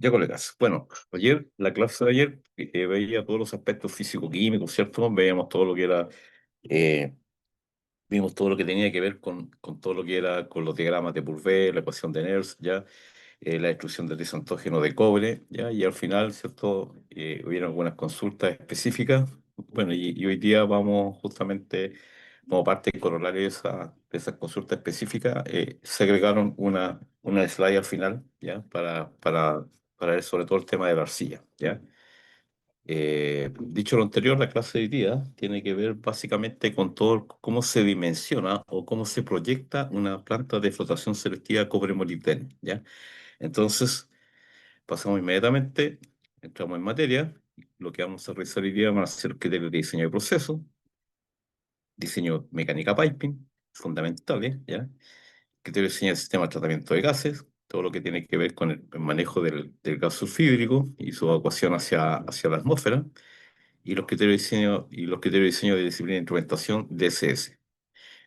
Ya, colegas. Bueno, ayer, la clase de ayer, veía todos los aspectos físico-químicos, ¿cierto? Veíamos todo lo que era, eh, vimos todo lo que tenía que ver con todo lo que era con los diagramas de Purvé, la ecuación de Nernst, ¿ya? La destrucción del disantógeno de cobre, ¿ya? Y al final, ¿cierto? Hubieron algunas consultas específicas. Bueno, y hoy día vamos justamente, como parte corolaria de esas consultas específicas, se agregaron una slide al final, ¿ya? Para ver sobre todo el tema de la arcilla, ¿ya? Dicho lo anterior, la clase de hoy día tiene que ver básicamente con todo cómo se dimensiona o cómo se proyecta una planta de flotación selectiva cobre-molibdeno, ¿ya? Entonces, pasamos inmediatamente, entramos en materia. Lo que vamos a revisar hoy día van a ser criterios de diseño de proceso, diseño mecánica piping, fundamentales, ¿ya? Criterios de diseño de sistema de tratamiento de gases, todo lo que tiene que ver con el manejo del gas sulfídrico y su evacuación hacia la atmósfera, y los criterios de diseño de disciplina de instrumentación, DCS.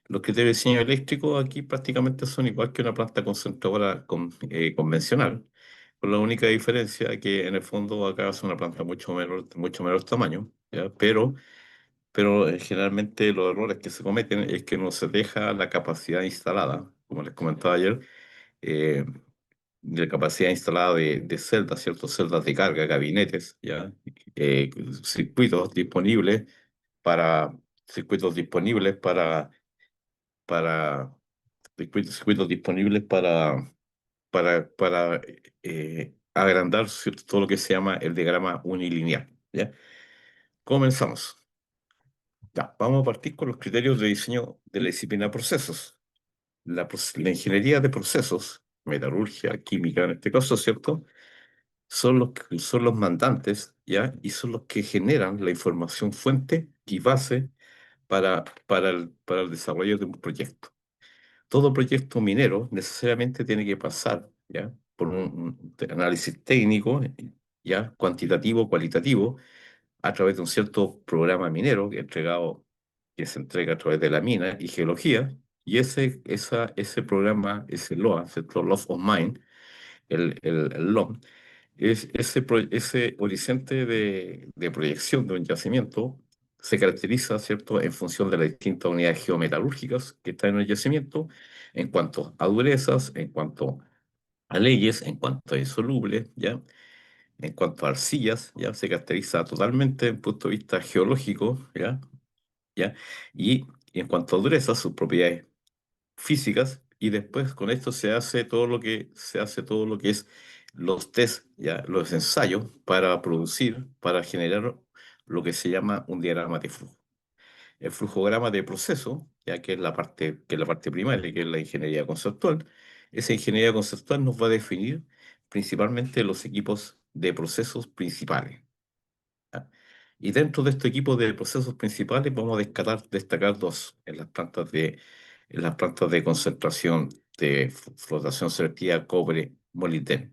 Los criterios de diseño eléctrico aquí prácticamente son igual que una planta concentradora convencional, con la única diferencia que en el fondo acá es una planta mucho menor tamaño, ¿ya? Pero generalmente los errores que se cometen es que no se deja la capacidad instalada, como les comentaba ayer, eh, de la capacidad instalada de celdas, ¿cierto? Celdas de carga, gabinetes, ¿ya? Eh, circuitos disponibles para, circuitos disponibles para circuitos disponibles para agrandar, ¿cierto? Todo lo que se llama el diagrama unilineal, ¿ya? Comenzamos. Ya, vamos a partir con los criterios de diseño de la disciplina de procesos. La ingeniería de procesos, metalurgia, química en este caso, ¿cierto? Son los mandantes, ¿ya? Y son los que generan la información fuente y base para el desarrollo de un proyecto. Todo proyecto minero necesariamente tiene que pasar, ¿ya? Por un análisis técnico, ¿ya? Cuantitativo, cualitativo, a través de un cierto programa minero que se entrega a través de la mina y geología, y ese programa, ese LOA, ¿cierto? Law of Mine, el LOM, ese horizonte de proyección de un yacimiento se caracteriza, ¿cierto?, en función de las distintas unidades geometalúrgicas que están en el yacimiento, en cuanto a durezas, en cuanto a leyes, en cuanto a insolubles, ¿ya? En cuanto a arcillas, ¿ya? Se caracteriza totalmente desde el punto de vista geológico, ¿ya? ¿Ya? Y en cuanto a durezas, sus propiedades físicas, y después con esto se hace todo lo que es los test, ya, los ensayos para producir, para generar lo que se llama un diagrama de flujo. El flujograma de proceso, ya que es la parte primaria, que es la ingeniería conceptual, esa ingeniería conceptual nos va a definir principalmente los equipos de procesos principales. ¿Ya? Y dentro de este equipo de procesos principales vamos a destacar dos en las plantas de concentración de flotación selectiva cobre molibdeno.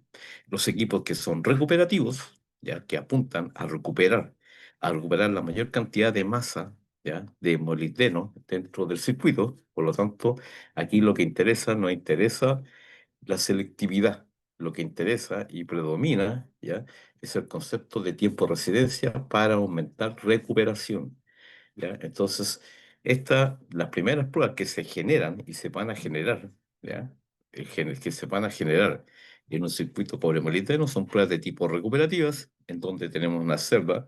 Los equipos que son recuperativos, ya que apuntan a recuperar la mayor cantidad de masa, ya, de molibdeno dentro del circuito. Por lo tanto, aquí lo que nos interesa la selectividad. Lo que interesa y predomina, ¿ya? Es el concepto de tiempo de residencia para aumentar recuperación, ¿ya? Entonces, las primeras pruebas que se generan y se van a generar, ¿ya? Que se van a generar en un circuito cobre-molibdeno son pruebas de tipo recuperativas, en donde tenemos una celda,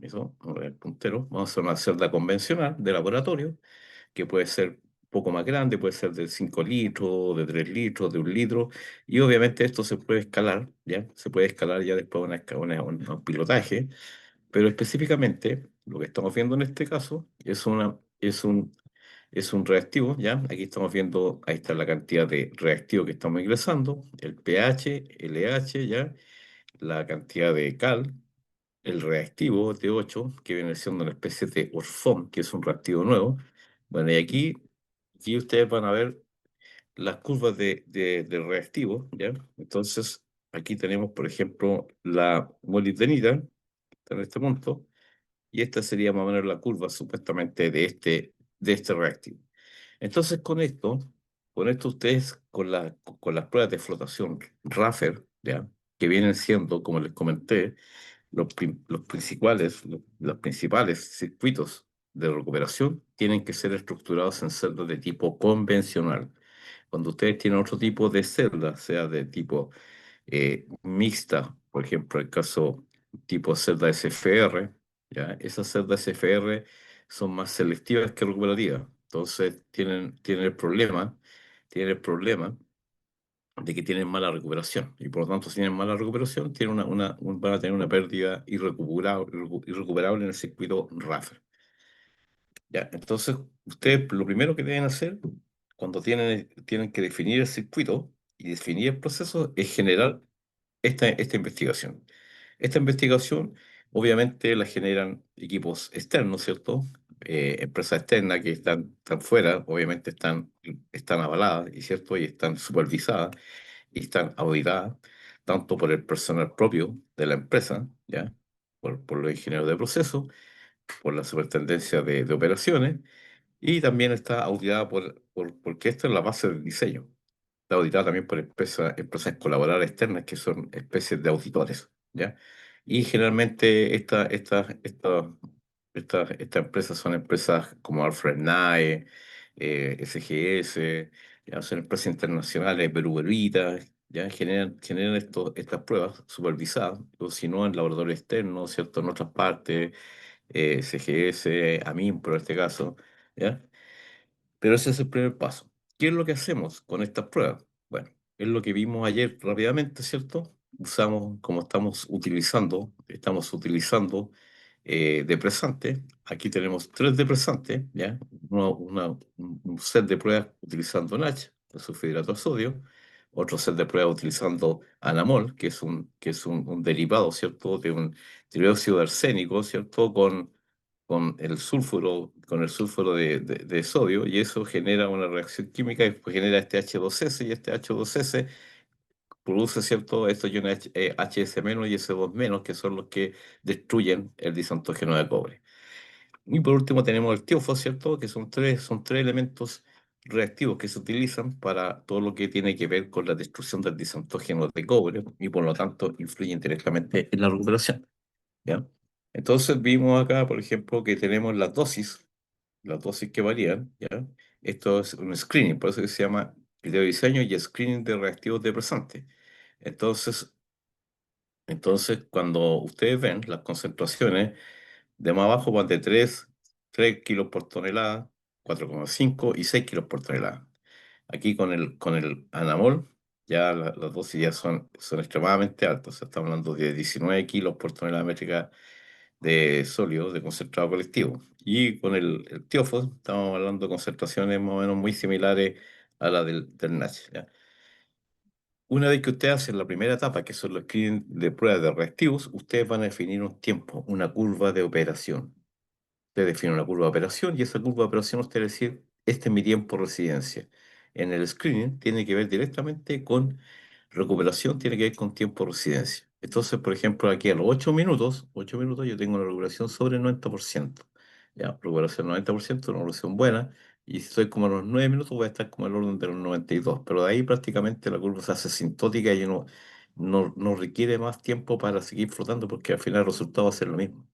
eso, a ver, puntero, vamos a hacer una celda convencional de laboratorio, que puede ser un poco más grande, puede ser de 5 litros, de 3 litros, de 1 litro, y obviamente esto se puede escalar, ¿ya? Se puede escalar ya después un pilotaje, pero específicamente lo que estamos viendo en este caso es un reactivo, ¿ya? Aquí estamos viendo, ahí está la cantidad de reactivo que estamos ingresando, el pH, el LH, ¿ya? La cantidad de cal, el reactivo T8, que viene siendo una especie de orfón, que es un reactivo nuevo. Bueno, y aquí ustedes van a ver las curvas del reactivo, ¿ya? Entonces, aquí tenemos, por ejemplo, la molibdenita, que está en este punto, y esta sería más o menos la curva supuestamente de este reactivo. Entonces, con esto, con esto ustedes, con las pruebas de flotación Raffer, ¿ya? Que vienen siendo, como les comenté, los principales circuitos de recuperación tienen que ser estructurados en celdas de tipo convencional. Cuando ustedes tienen otro tipo de celda, sea de tipo mixta, por ejemplo, el caso tipo celda SFR, ¿ya? Esas celdas SFR son más selectivas que recuperativas. Entonces tienen el problema de que tienen mala recuperación. Y por lo tanto, si tienen mala recuperación, tienen van a tener una pérdida irrecuperable en el circuito Raffer. ¿Ya? Entonces, ustedes lo primero que deben hacer cuando tienen que definir el circuito y definir el proceso es generar esta investigación. Esta investigación, obviamente, la generan equipos externos, ¿cierto? Empresas externas que están fuera, obviamente están avaladas, ¿y cierto? Y están supervisadas y están auditadas tanto por el personal propio de la empresa, ¿ya? Por los ingenieros de proceso, por la superintendencia de operaciones, y también está auditada porque esto es la base del diseño. Está auditada también por empresas colaboradoras externas que son especies de auditores, ¿ya? Y generalmente estas empresas son empresas como Alfred Nae, SGS, ya son empresas internacionales, Veritas, ya generan estas pruebas supervisadas, o si no en laboratorios externos, ¿cierto? En otras partes, SGS, AMIN por este caso, ¿ya? Pero ese es el primer paso. ¿Qué es lo que hacemos con estas pruebas? Bueno, es lo que vimos ayer rápidamente, ¿cierto? Como estamos utilizando depresantes. Aquí tenemos tres depresantes, ¿ya? Un set de pruebas utilizando NaCH, el sulfhidrato de sodio, otro set de pruebas utilizando anamol, que es un derivado, ¿cierto? De un trióxido de arsénico, ¿cierto? Con el sulfuro de sodio, y eso genera una reacción química y pues genera este H2S, y este H2S produce, ¿cierto?, estos iones HS- y S2-, que son los que destruyen el disantógeno de cobre. Y por último tenemos el tiofos, ¿cierto?, que son tres elementos reactivos que se utilizan para todo lo que tiene que ver con la destrucción del disantógeno de cobre y por lo tanto influyen directamente en la recuperación. ¿Ya? Entonces vimos acá, por ejemplo, que tenemos las dosis que varían, ¿ya? Esto es un screening, por eso que se llama video diseño y screening de reactivos depresantes. Entonces, entonces, cuando ustedes ven las concentraciones, de más abajo van de 3 kilos por tonelada, 4,5 y 6 kilos por tonelada. Aquí con el anamol, ya las dosis ya son extremadamente altas. O sea, estamos hablando de 19 kilos por tonelada métrica de sólido, de concentrado colectivo. Y con el tiofos estamos hablando de concentraciones más o menos muy similares a la del NaCH, ¿ya? Una vez que ustedes hacen la primera etapa, que son los screening de pruebas de reactivos, ustedes van a definir un tiempo, una curva de operación. Usted define una curva de operación y esa curva de operación usted va a decir, este es mi tiempo de residencia. En el screening tiene que ver directamente con recuperación, tiene que ver con tiempo de residencia. Entonces, por ejemplo, aquí a los 8 minutos yo tengo una recuperación sobre el 90%. Ya, recuperación 90%, una recuperación buena. Y si estoy como a los 9 minutos, voy a estar como al orden de los 92. Pero de ahí prácticamente la curva se hace sintótica y no requiere más tiempo para seguir flotando porque al final el resultado va a ser lo mismo.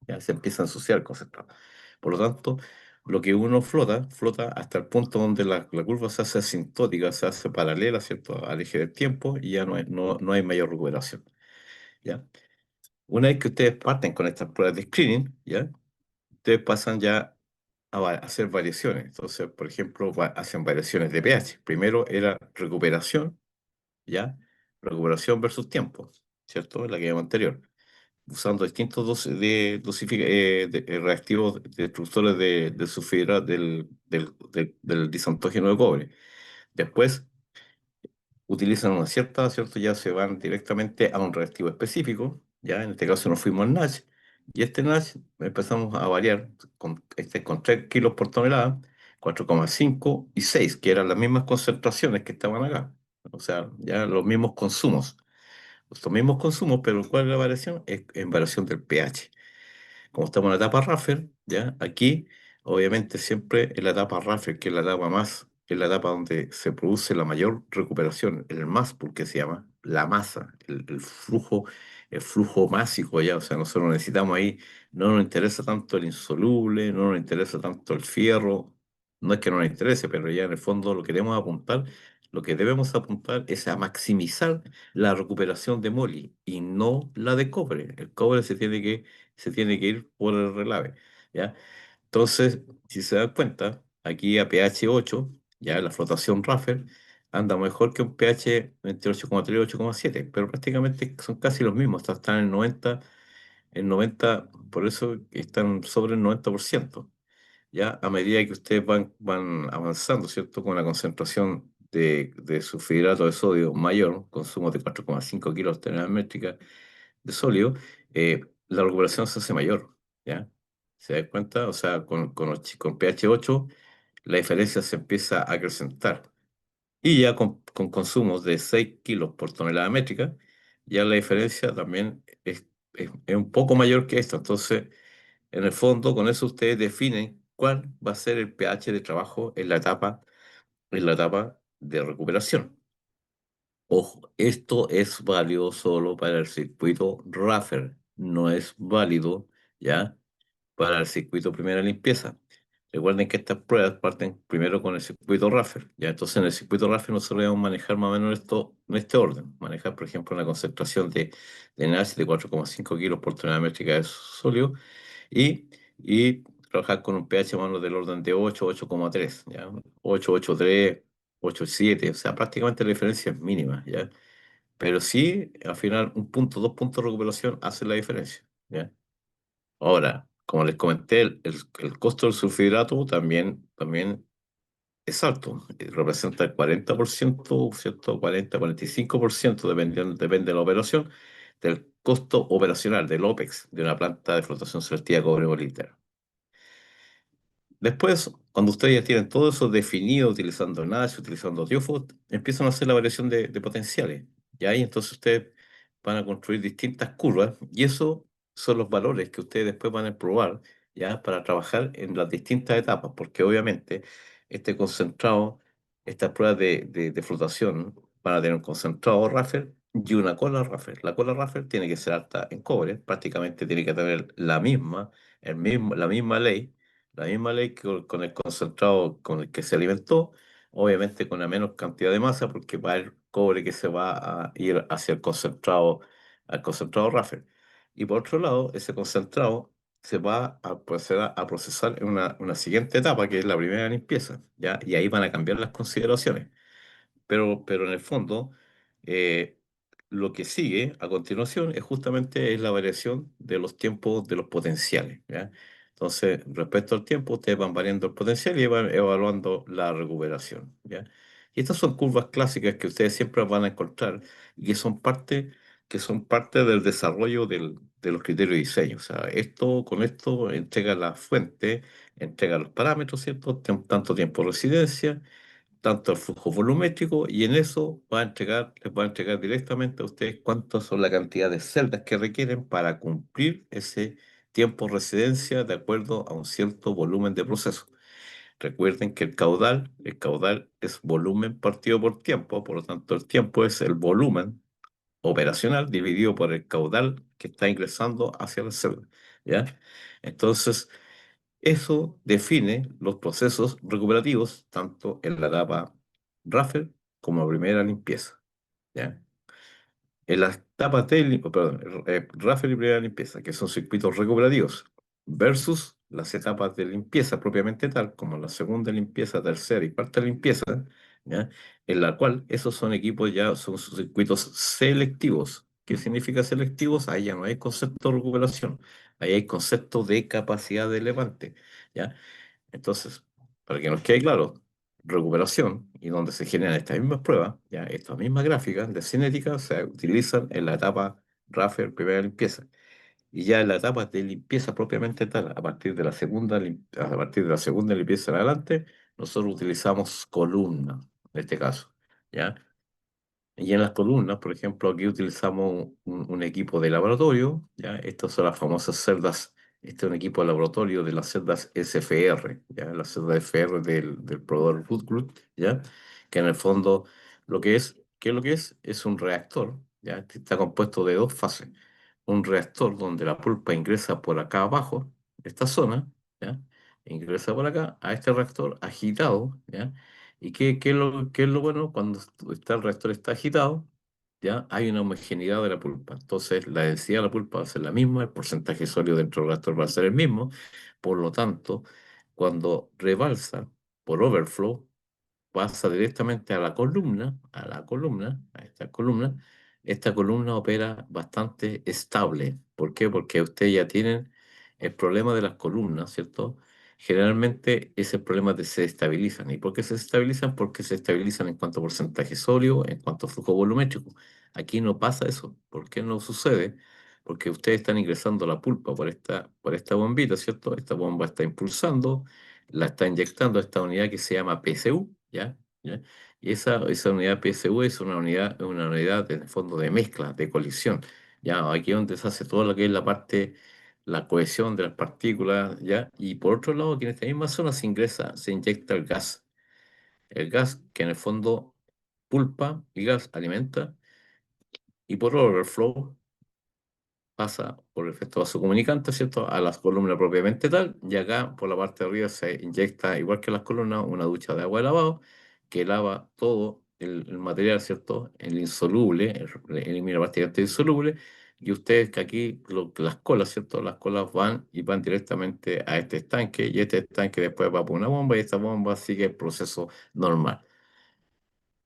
Ya se empieza a ensuciar el concentrado. Por lo tanto, lo que uno flota hasta el punto donde la curva se hace asintótica, se hace paralela, ¿cierto?, al eje del tiempo y ya no hay mayor recuperación. ¿Ya? Una vez que ustedes parten con estas pruebas de screening, ¿ya? Ustedes pasan ya a hacer variaciones. Entonces, por ejemplo, hacen variaciones de pH. Primero era recuperación, ¿ya? Recuperación versus tiempo, ¿cierto? La que vimos anterior, usando distintos reactivos destructores del sulfidra del disantógeno de cobre. Después utilizan una ¿cierto? Ya se van directamente a un reactivo específico, ya en este caso nos fuimos al NaCH, y este NaCH empezamos a variar con 3 kilos por tonelada, 4,5 y 6, que eran las mismas concentraciones que estaban acá, o sea, ya los mismos consumos. Los mismos consumos, pero ¿cuál es la variación? Es en variación del pH. Como estamos en la etapa Raffer, ¿ya? Aquí, obviamente, siempre en la etapa Raffer, que es la etapa más es la etapa donde se produce la mayor recuperación, el MAS, porque se llama la masa, el flujo másico ya, o sea, nosotros necesitamos ahí, no nos interesa tanto el insoluble, no nos interesa tanto el fierro, no es que no nos interese, pero ya en el fondo lo queremos apuntar, lo que debemos apuntar es a maximizar la recuperación de Moli y no la de cobre. El cobre se tiene que ir por el relave, ¿ya? Entonces, si se dan cuenta, aquí a pH 8, ya la flotación Raffer anda mejor que un pH entre 8,3 y 8,7, pero prácticamente son casi los mismos, están en el 90, por eso están sobre el 90%. Ya a medida que ustedes van avanzando, ¿cierto? Con la concentración de sulfidhidrato de sodio mayor, consumo de 4,5 kilos de unidad métrica de sólido, la recuperación se hace mayor, ¿ya? ¿Se da cuenta? O sea, con pH 8 la diferencia se empieza a acrecentar. Y ya con consumos de 6 kilos por tonelada métrica, ya la diferencia también es un poco mayor que esto. Entonces, en el fondo, con eso ustedes definen cuál va a ser el pH de trabajo en la etapa de recuperación. Ojo, esto es válido solo para el circuito Raffer, no es válido, ¿ya? Para el circuito primera limpieza. Recuerden que estas pruebas parten primero con el circuito Raffer, ¿ya? Entonces en el circuito Raffer nosotros debemos manejar más o menos esto, en este orden. Manejar, por ejemplo, una concentración de NaCl de 4,5 kilos por tonelada métrica de sólido y trabajar con un pH más o menos del orden de 8, 8,3, ¿ya? 8, 8,3, 8,7, o sea, prácticamente la diferencia es mínima, ¿ya? Pero sí, al final, un punto, 2 puntos de recuperación hacen la diferencia, ¿ya? Ahora, como les comenté, el costo del sulfidhidrato también es alto. Representa el 40%, ¿cierto? 40, 45%, depende de la operación, del costo operacional, del OPEX, de una planta de flotación selectiva de cobre molibdeno. Después, cuando ustedes ya tienen todo eso definido, utilizando NASH, utilizando TIOFO, empiezan a hacer la variación de potenciales. Y ahí entonces ustedes van a construir distintas curvas y eso son los valores que ustedes después van a probar ya para trabajar en las distintas etapas, porque obviamente este concentrado, estas pruebas de flotación van a tener un concentrado Raffer y una cola Raffer. La cola Raffer tiene que ser alta en cobre, prácticamente tiene que tener la misma ley que con el concentrado con el que se alimentó, obviamente con la menos cantidad de masa, porque va el cobre que se va a ir hacia al concentrado Raffel. Y por otro lado, ese concentrado se va a procesar en una siguiente etapa, que es la primera limpieza, ¿ya? Y ahí van a cambiar las consideraciones. Pero en el fondo, eh, lo que sigue a continuación es la variación de los tiempos de los potenciales, ¿ya? Entonces, respecto al tiempo, ustedes van variando el potencial y van evaluando la recuperación, ¿ya? Y estas son curvas clásicas que ustedes siempre van a encontrar y que son parte del desarrollo de los criterios de diseño. O sea, con esto entrega la fuente, entrega los parámetros, ¿cierto? Tanto tiempo de residencia, tanto el flujo volumétrico, y en eso les va a entregar directamente a ustedes cuántas son la cantidad de celdas que requieren para cumplir ese tiempo de residencia de acuerdo a un cierto volumen de proceso. Recuerden que el caudal es volumen partido por tiempo, por lo tanto el tiempo es el volumen operacional dividido por el caudal que está ingresando hacia la celda, ¿ya? Entonces, eso define los procesos recuperativos tanto en la etapa Raffel como primera limpieza, ¿ya? En las etapas perdón, Raffel y primera limpieza, que son circuitos recuperativos, versus las etapas de limpieza propiamente tal, como la segunda limpieza, tercera y cuarta limpieza, ¿ya? En la cual esos son equipos ya, son circuitos selectivos. ¿Qué significa selectivos? Ahí ya no hay concepto de recuperación, ahí hay concepto de capacidad de levante, ¿ya? Entonces, para que nos quede claro, recuperación y donde se generan estas mismas pruebas, ya estas mismas gráficas de cinética se utilizan en la etapa Raffer, primera limpieza. Y ya en la etapa de limpieza propiamente tal, a partir de la segunda limpieza en adelante, nosotros utilizamos columnas, en este caso, ¿ya? Y en las columnas, por ejemplo, aquí utilizamos un equipo de laboratorio, ¿ya? Estas son las famosas celdas Este es un equipo de laboratorio de las celdas SFR, ¿ya? Las celdas FR del proveedor Root, ¿ya? Que en el fondo ¿qué es lo que es? Es un reactor, ¿ya? Que está compuesto de dos fases. Un reactor donde la pulpa ingresa por acá abajo, esta zona, ¿ya? Ingresa por acá a este reactor agitado, ¿ya? ¿Y qué es lo bueno? Cuando el reactor está agitado, ¿ya? Hay una homogeneidad de la pulpa. Entonces, la densidad de la pulpa va a ser la misma, el porcentaje sólido dentro del reactor va a ser el mismo. Por lo tanto, cuando rebalsa por overflow, pasa directamente a esta columna. Esta columna opera bastante estable. ¿Por qué? Porque ustedes ya tienen el problema de las columnas, ¿cierto? Generalmente ese problema se estabilizan. ¿Y por qué se estabilizan? Porque se estabilizan en cuanto a porcentaje sólido, en cuanto a flujo volumétrico. Aquí no pasa eso. ¿Por qué no sucede? Porque ustedes están ingresando la pulpa por esta bombita, ¿cierto? Esta bomba está impulsando, la está inyectando a esta unidad que se llama PSU, ¿ya? ¿Ya? Y esa unidad PSU es una unidad en el fondo de mezcla, de colisión. Ya, aquí es donde se hace todo lo que es la parte, la cohesión de las partículas, ¿ya? Y por otro lado, que en esta misma zona se inyecta el gas. El gas que en el fondo pulpa y gas alimenta, y por overflow pasa por el efecto vasocomunicante, ¿cierto? A las columnas propiamente tal, y acá por la parte de arriba se inyecta, igual que las columnas, una ducha de agua de lavado que lava todo el material, ¿cierto? El insoluble, elimina prácticamente el insoluble, y ustedes que aquí, las colas, ¿cierto? Las colas van directamente a este estanque, y este estanque después va por una bomba, y esta bomba sigue el proceso normal.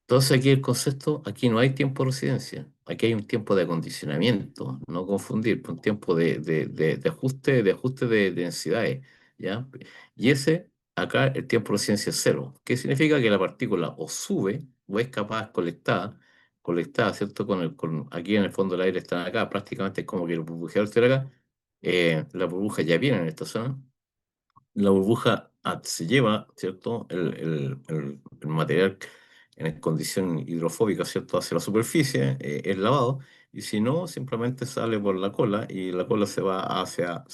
Entonces aquí el concepto, aquí no hay tiempo de residencia, aquí hay un tiempo de acondicionamiento, no confundir, un tiempo de ajuste de densidades, ¿ya? Y acá el tiempo de residencia es cero, que significa que la partícula o sube o es capaz colectada, ¿cierto? Aquí en el fondo del aire están acá, prácticamente es como que el burbujeador estuviera acá, las burbujas ya vienen en esta zona, la burbuja se lleva, ¿cierto? El material en condición hidrofóbica, ¿cierto? Hacia la superficie, es lavado, y si no, simplemente sale por la cola y la cola se va hacia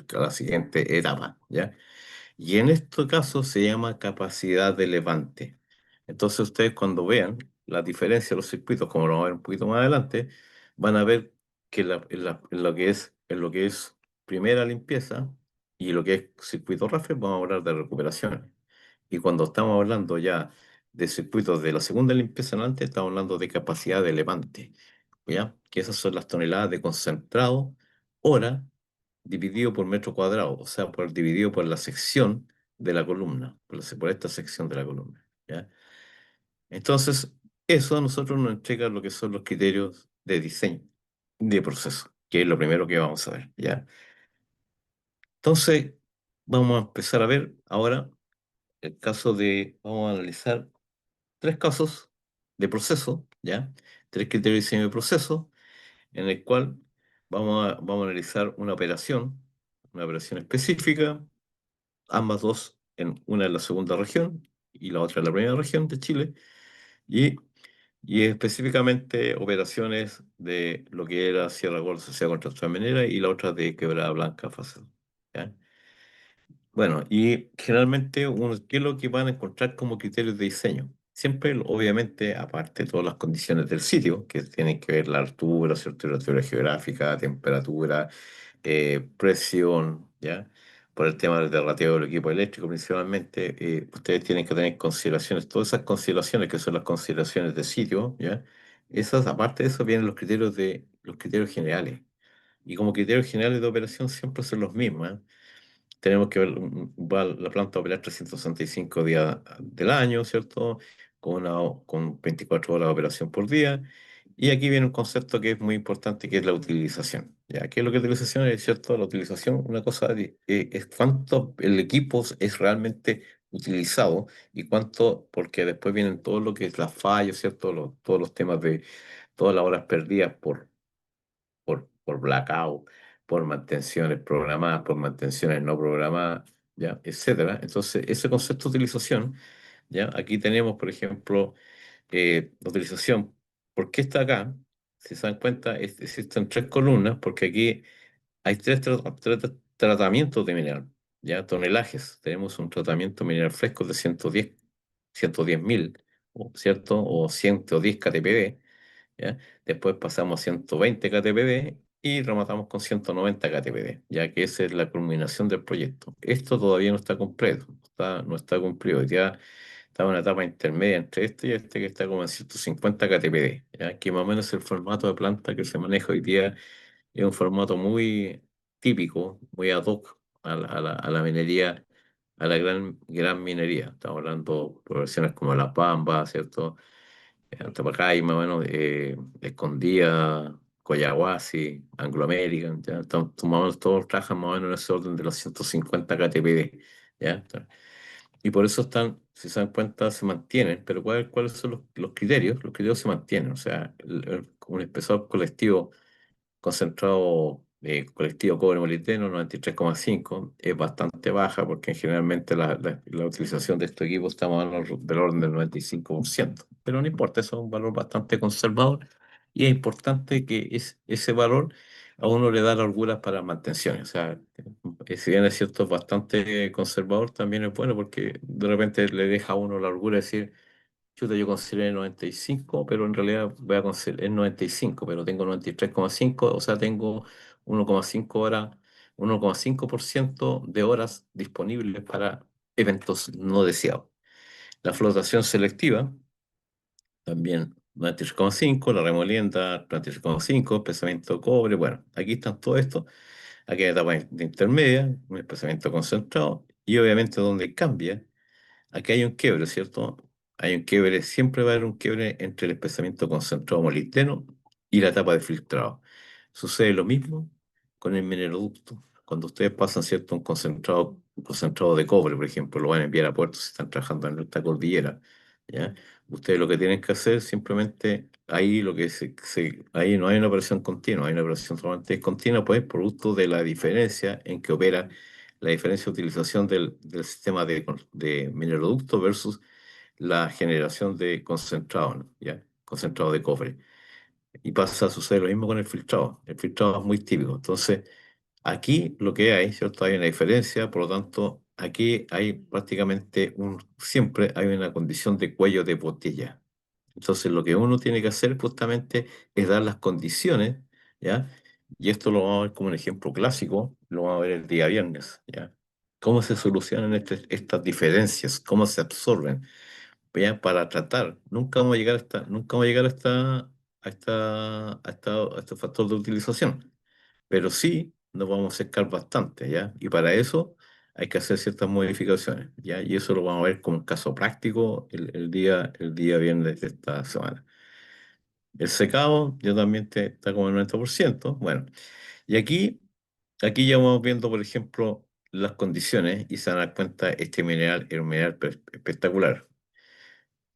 la siguiente etapa, ¿ya? Y en este caso se llama capacidad de levante. Entonces ustedes cuando vean la diferencia de los circuitos, como lo vamos a ver un poquito más adelante, van a ver que en lo que es primera limpieza y lo que es circuito RAFE, vamos a hablar de recuperación. Y cuando estamos hablando ya de circuitos de la segunda limpieza en adelante, estamos hablando de capacidad de levante, ¿ya? Que esas son las toneladas de concentrado hora dividido por metro cuadrado, o sea, dividido por la sección de la columna, por esta sección de la columna, ¿ya? Entonces, eso a nosotros nos entrega lo que son los criterios de diseño de proceso, que es lo primero que vamos a ver, ¿ya? Entonces, vamos a empezar a ver ahora vamos a analizar tres casos de proceso, ¿ya? Tres criterios de diseño de proceso, en el cual vamos a analizar una operación específica, ambas dos, una en la segunda región y la otra en la primera región de Chile, y, y específicamente operaciones de lo que era Sierra Gorda Sociedad Contractual Minera y la otra de Quebrada Blanca Fase 2, ¿ya? Bueno, y generalmente, ¿qué es lo que van a encontrar como criterios de diseño? Siempre, obviamente, aparte de todas las condiciones del sitio, que tienen que ver la altura, ¿cierto? La altura geográfica, temperatura, presión, ¿ya? Por el tema del derrateo del equipo eléctrico principalmente, ustedes tienen que tener consideraciones, todas esas consideraciones que son las consideraciones de sitio, ¿ya? Aparte de eso, vienen los criterios generales. Y como criterios generales de operación siempre son los mismos, ¿eh? Tenemos que ver, la planta va a operar 365 días del año, ¿cierto? Con 24 horas de operación por día. Y aquí viene un concepto que es muy importante, que es la utilización. ¿Ya? ¿Qué es lo que es utilización? Es cierto, la utilización, una cosa es cuánto el equipo es realmente utilizado y cuánto, porque después vienen todo lo que es las fallas, ¿cierto? Todos los temas de todas las horas perdidas por blackout, por mantenciones programadas, por mantenciones no programadas, ¿ya? Etcétera. Entonces, ese concepto de utilización, ¿ya? Aquí tenemos, por ejemplo, la utilización. ¿Por qué está acá? Si se dan cuenta, existen tres columnas, porque aquí Hay tratamientos de mineral, ya tonelajes. Tenemos un tratamiento mineral fresco de 110.000, ¿cierto? O 110 kpd, ¿ya? Después pasamos a 120 kpd y rematamos con 190 kpd, ya que esa es la culminación del proyecto. Esto todavía no está completo, no está cumplido. Ya está en una etapa intermedia entre este y este que está como en 150 kpd, ya que más o menos el formato de planta que se maneja hoy día es un formato muy típico, muy ad hoc a la minería, a la gran minería. Estamos hablando de poblaciones como La Pampa, ¿cierto? Antapacay, más o menos, Escondida, Collahuasi, Anglo American, ¿ya? Más o menos todos trabajan más o menos en ese orden de los 150 kpd, ¿ya? Y por eso están, si se dan cuenta, se mantienen. Pero ¿cuáles son los criterios? Los criterios se mantienen. O sea, un espesor colectivo concentrado colectivo cobre molibdeno 93,5 es bastante baja porque generalmente la utilización de estos equipos estamos hablando del orden del 95%. Pero no importa, eso es un valor bastante conservador y es importante que ese valor a uno le da la holgura para mantención. O sea, si bien es cierto, es bastante conservador, también es bueno porque de repente le deja a uno la holgura de decir, chuta, yo consideré 95, pero en realidad voy a considerar 95, pero tengo 93,5, o sea, tengo 1,5 horas, 1,5% de horas disponibles para eventos no deseados. La flotación selectiva, también 93,5, la remolienda 93,5, espesamiento de cobre, bueno, aquí están todo esto, aquí hay etapa de intermedia, un espesamiento concentrado, y obviamente donde cambia. Aquí hay un quiebre, ¿cierto? Hay un quiebre, siempre va a haber un quiebre entre el espesamiento concentrado molibdeno y la etapa de filtrado. Sucede lo mismo con el mineroducto. Cuando ustedes pasan, ¿cierto? Un concentrado de cobre, por ejemplo, lo van a enviar a puertos si están trabajando en esta cordillera, ¿ya? Ustedes lo que tienen que hacer simplemente, ahí ahí no hay una operación continua, hay una operación solamente discontinua, pues, producto de la diferencia en que opera la diferencia de utilización del sistema de mineroducto versus la generación de concentrado, ¿no? ¿Ya? Concentrado de cobre. Y pasa a suceder lo mismo con el filtrado. El filtrado es muy típico. Entonces, aquí lo que hay, ¿cierto? Hay una diferencia, por lo tanto, aquí hay prácticamente siempre hay una condición de cuello de botella. Entonces, lo que uno tiene que hacer justamente es dar las condiciones, ¿ya? Y esto lo vamos a ver como un ejemplo clásico, lo vamos a ver el día viernes, ¿ya? ¿Cómo se solucionan estas diferencias? ¿Cómo se absorben? ¿Ya? Para tratar, nunca vamos a llegar nunca vamos a llegar a este factor de utilización, pero sí nos vamos a acercar bastante, ¿ya? Y para eso hay que hacer ciertas modificaciones, ¿ya? Y eso lo vamos a ver como un caso práctico el día viernes de esta semana. El secado ya también está como el 90%. Bueno, y aquí ya vamos viendo, por ejemplo, las condiciones y se dan cuenta, este mineral es un mineral espectacular.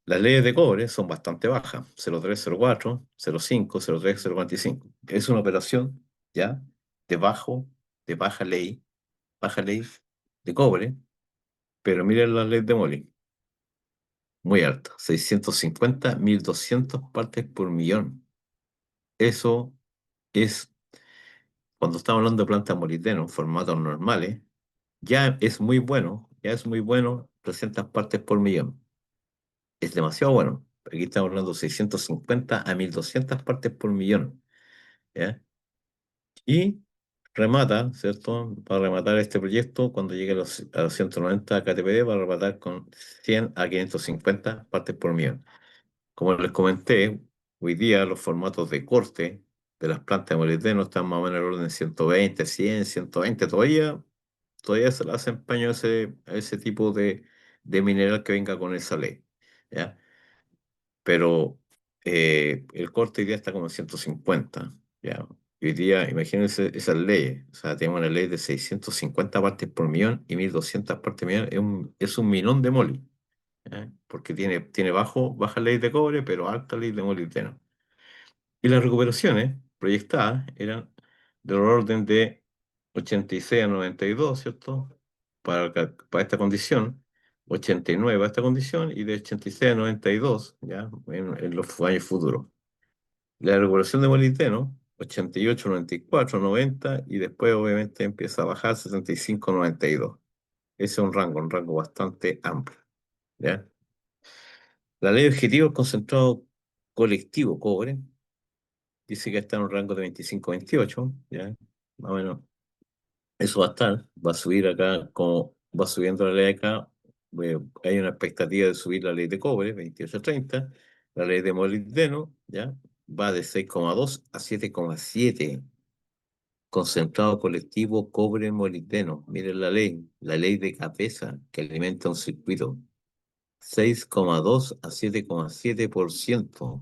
Las leyes de cobre son bastante bajas, 0,3, 0,4, 0,5, 0,3, 0,45. Es una operación ya de bajo, de baja ley de cobre, pero miren la ley de Molly, muy alta, 650, 1.200 partes por millón. Eso es, cuando estamos hablando de plantas molibdeno, formatos normales, ya es muy bueno 300 partes por millón. Es demasiado bueno. Aquí estamos hablando de 650 a 1.200 partes por millón, ¿ya? Y remata, ¿cierto? Para rematar este proyecto, cuando llegue a los 190 kTpd, va a rematar con 100 a 550 partes por millón. Como les comenté, hoy día los formatos de corte de las plantas de molibdeno están más o menos en el orden de 120, 100, 120. Todavía se le hace empeño a ese tipo de mineral que venga con esa ley, ¿ya? Pero el corte hoy día está como en 150, ¿ya? Y hoy día, imagínense esas leyes, o sea, tenemos una ley de 650 partes por millón y 1.200 partes por millón, es un minón de moli, ¿ya? Porque tiene baja ley de cobre, pero alta ley de molibdeno. Y las recuperaciones proyectadas eran del orden de 86 a 92, ¿cierto? Para esta condición, 89 para esta condición y de 86 a 92, ¿ya? En los años futuros. La recuperación de molibdeno 88, 94, 90 y después obviamente empieza a bajar 75, 92. Ese es un rango bastante amplio, ¿ya? La ley de objetivos concentrado colectivo cobre dice que está en un rango de 25, 28, ¿ya? Más o menos eso va a estar, va a subir acá, como va subiendo la ley acá, hay una expectativa de subir la ley de cobre, 28,30, la ley de molibdeno, ¿ya? Va de 6,2 a 7,7, concentrado colectivo cobre molibdeno. Miren la ley de cabeza que alimenta un circuito, 6,2 a 7,7%.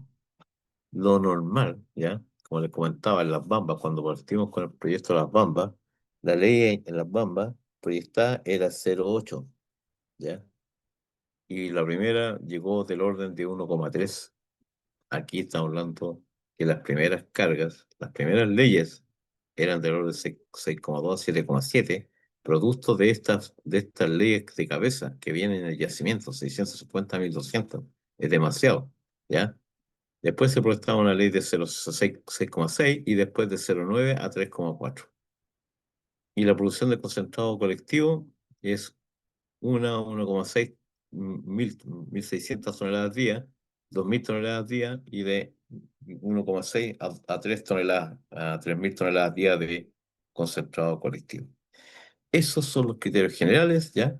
Lo normal, ¿ya? Como les comentaba en Las Bambas, cuando partimos con el proyecto de Las Bambas, la ley en Las Bambas proyectada era 0,8, ¿ya? Y la primera llegó del orden de 1,3. Aquí estamos hablando que las primeras cargas, las primeras leyes eran del orden de 6,2 a 7,7, producto de estas leyes de cabeza que vienen en el yacimiento, 650 a 1200. Es demasiado, ¿ya? Después se proyectaba una ley de 6,6 y después de 0,9 a 3,4. Y la producción de concentrado colectivo es 1,6 mil, 1.600 toneladas día, 2.000 toneladas día y de 1,6 a 3 toneladas, a 3.000 toneladas día de concentrado colectivo. Esos son los criterios generales, ¿ya?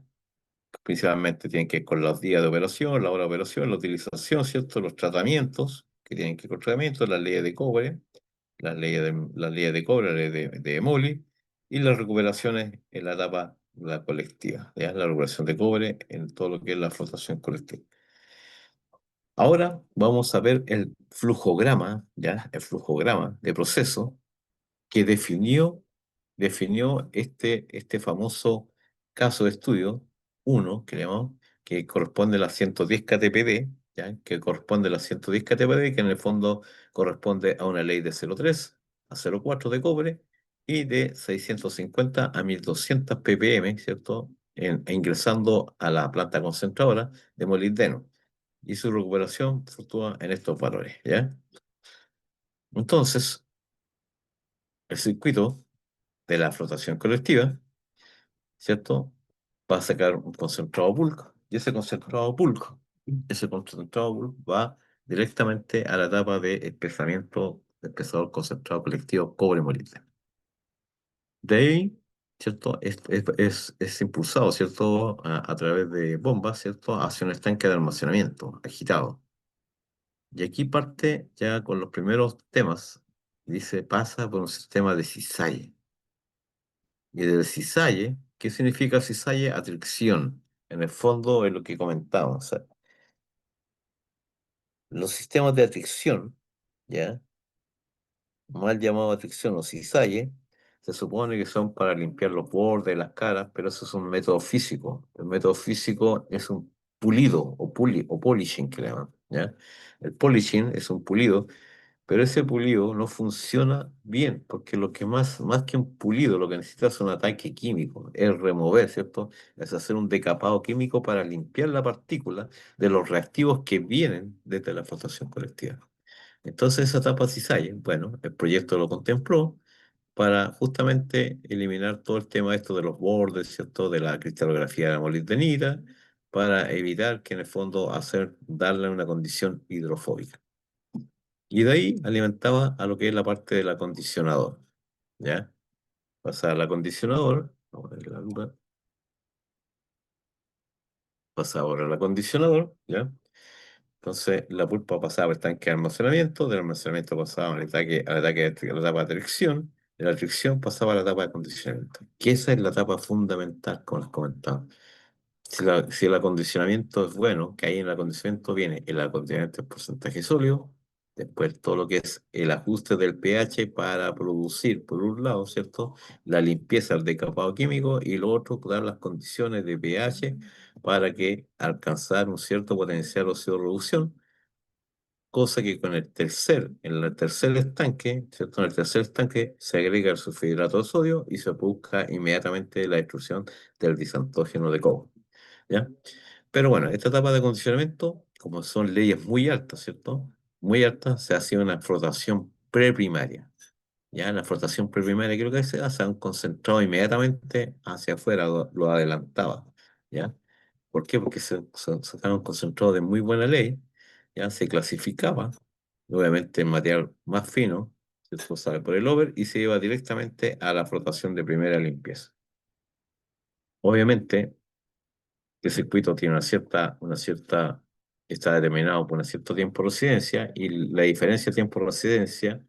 Principalmente tienen que ver con los días de operación, la hora de operación, la utilización, ¿cierto? Los tratamientos que tienen que ver con tratamientos, las leyes de cobre, las leyes de cobre, la ley de Moli y las recuperaciones en la etapa la colectiva, ¿ya? La recuperación de cobre en todo lo que es la flotación colectiva. Ahora vamos a ver el flujograma, ¿ya? El flujograma de proceso que definió este famoso caso de estudio, uno, que le llamamos, que corresponde a las 110 KTPD, ¿ya? Que corresponde a las 110 KTPD, que en el fondo corresponde a una ley de 0,3 a 0,4 de cobre y de 650 a 1.200 ppm, ¿cierto? Ingresando a la planta concentradora de molibdeno. Y su recuperación fluctúa en estos valores, ¿ya? Entonces, el circuito de la flotación colectiva, ¿cierto? Va a sacar un concentrado bulk y ese concentrado bulk va directamente a la etapa de espesamiento del pesador concentrado colectivo cobre molibdeno. De ahí, ¿cierto? Es impulsado, ¿cierto? A través de bombas, ¿cierto? Hacia un estanque de almacenamiento agitado. Y aquí parte ya con los primeros temas. Dice, pasa por un sistema de cisalle. Y del cisalle, ¿qué significa cisalle? Atracción. En el fondo es lo que comentábamos. O sea, los sistemas de atracción, ¿ya? Mal llamado atracción o cisalle, se supone que son para limpiar los bordes, las caras, pero eso es un método físico. El método físico es un pulido o polishing que le llaman, ¿ya? El polishing es un pulido. Pero ese pulido no funciona bien, porque lo que más que un pulido, lo que necesita es un ataque químico, es remover, ¿cierto? Es hacer un decapado químico para limpiar la partícula de los reactivos que vienen desde la flotación colectiva. Entonces esa etapa cisalle, bueno, el proyecto lo contempló para justamente eliminar todo el tema esto de los bordes, ¿cierto? De la cristalografía de la molibdenita, para evitar que en el fondo darle una condición hidrofóbica. Y de ahí alimentaba a lo que es la parte del acondicionador, ¿ya? Pasaba al acondicionador, vamos a ver la lupa, pasaba ahora al acondicionador, ¿ya? Entonces la pulpa pasaba por el tanque de almacenamiento, del almacenamiento pasaba a la etapa de tricción, de la tricción pasaba a la etapa de acondicionamiento, que esa es la etapa fundamental, como les comentaba. Si el acondicionamiento es bueno, que ahí en el acondicionamiento viene el acondicionamiento del porcentaje sólido, después todo lo que es el ajuste del pH para producir, por un lado, ¿cierto? La limpieza del decapado químico y lo otro, dar las condiciones de pH para que alcanzar un cierto potencial óxido-reducción, cosa que en el tercer estanque, ¿cierto? En el tercer estanque se agrega el sulfidrato de sodio y se busca inmediatamente la destrucción del disantógeno de cobre, ¿ya? Pero bueno, esta etapa de acondicionamiento, como son leyes muy altas, ¿cierto? Muy altas, se hacía una flotación preprimaria. Ya la flotación preprimaria, creo que se hace un concentrado inmediatamente hacia afuera, lo adelantaba. ¿Ya? ¿Por qué? Porque se sacaba un concentrado de muy buena ley, ya se clasificaba, obviamente en material más fino, se pasaba por el over y se iba directamente a la flotación de primera limpieza. Obviamente, el circuito tiene está determinado por un cierto tiempo de residencia y la diferencia de tiempo de residencia,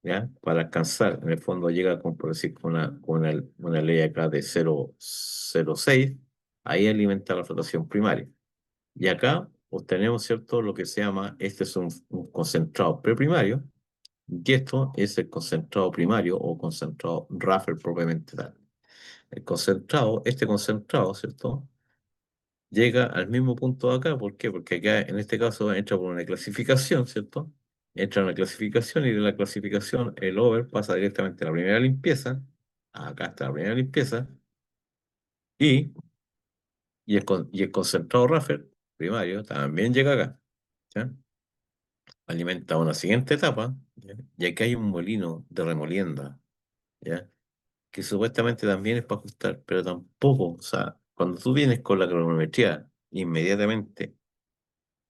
¿ya? Para alcanzar, en el fondo llega con, por decir, con una ley acá de 0,06, ahí alimenta la flotación primaria. Y acá obtenemos, ¿cierto? Lo que se llama, este es un concentrado preprimario, y esto es el concentrado primario o concentrado Raffer propiamente tal. Este concentrado, ¿cierto? Llega al mismo punto de acá, ¿por qué? Porque acá en este caso entra por una clasificación, ¿cierto? Entra en una clasificación y de la clasificación el over pasa directamente a la primera limpieza, acá está la primera limpieza, y, y el concentrado Raffer primario también llega acá. ¿Ya? Alimenta una siguiente etapa, ¿ya? Y aquí hay un molino de remolienda, ¿ya? Que supuestamente también es para ajustar, pero tampoco, o sea, cuando tú vienes con la cronometría inmediatamente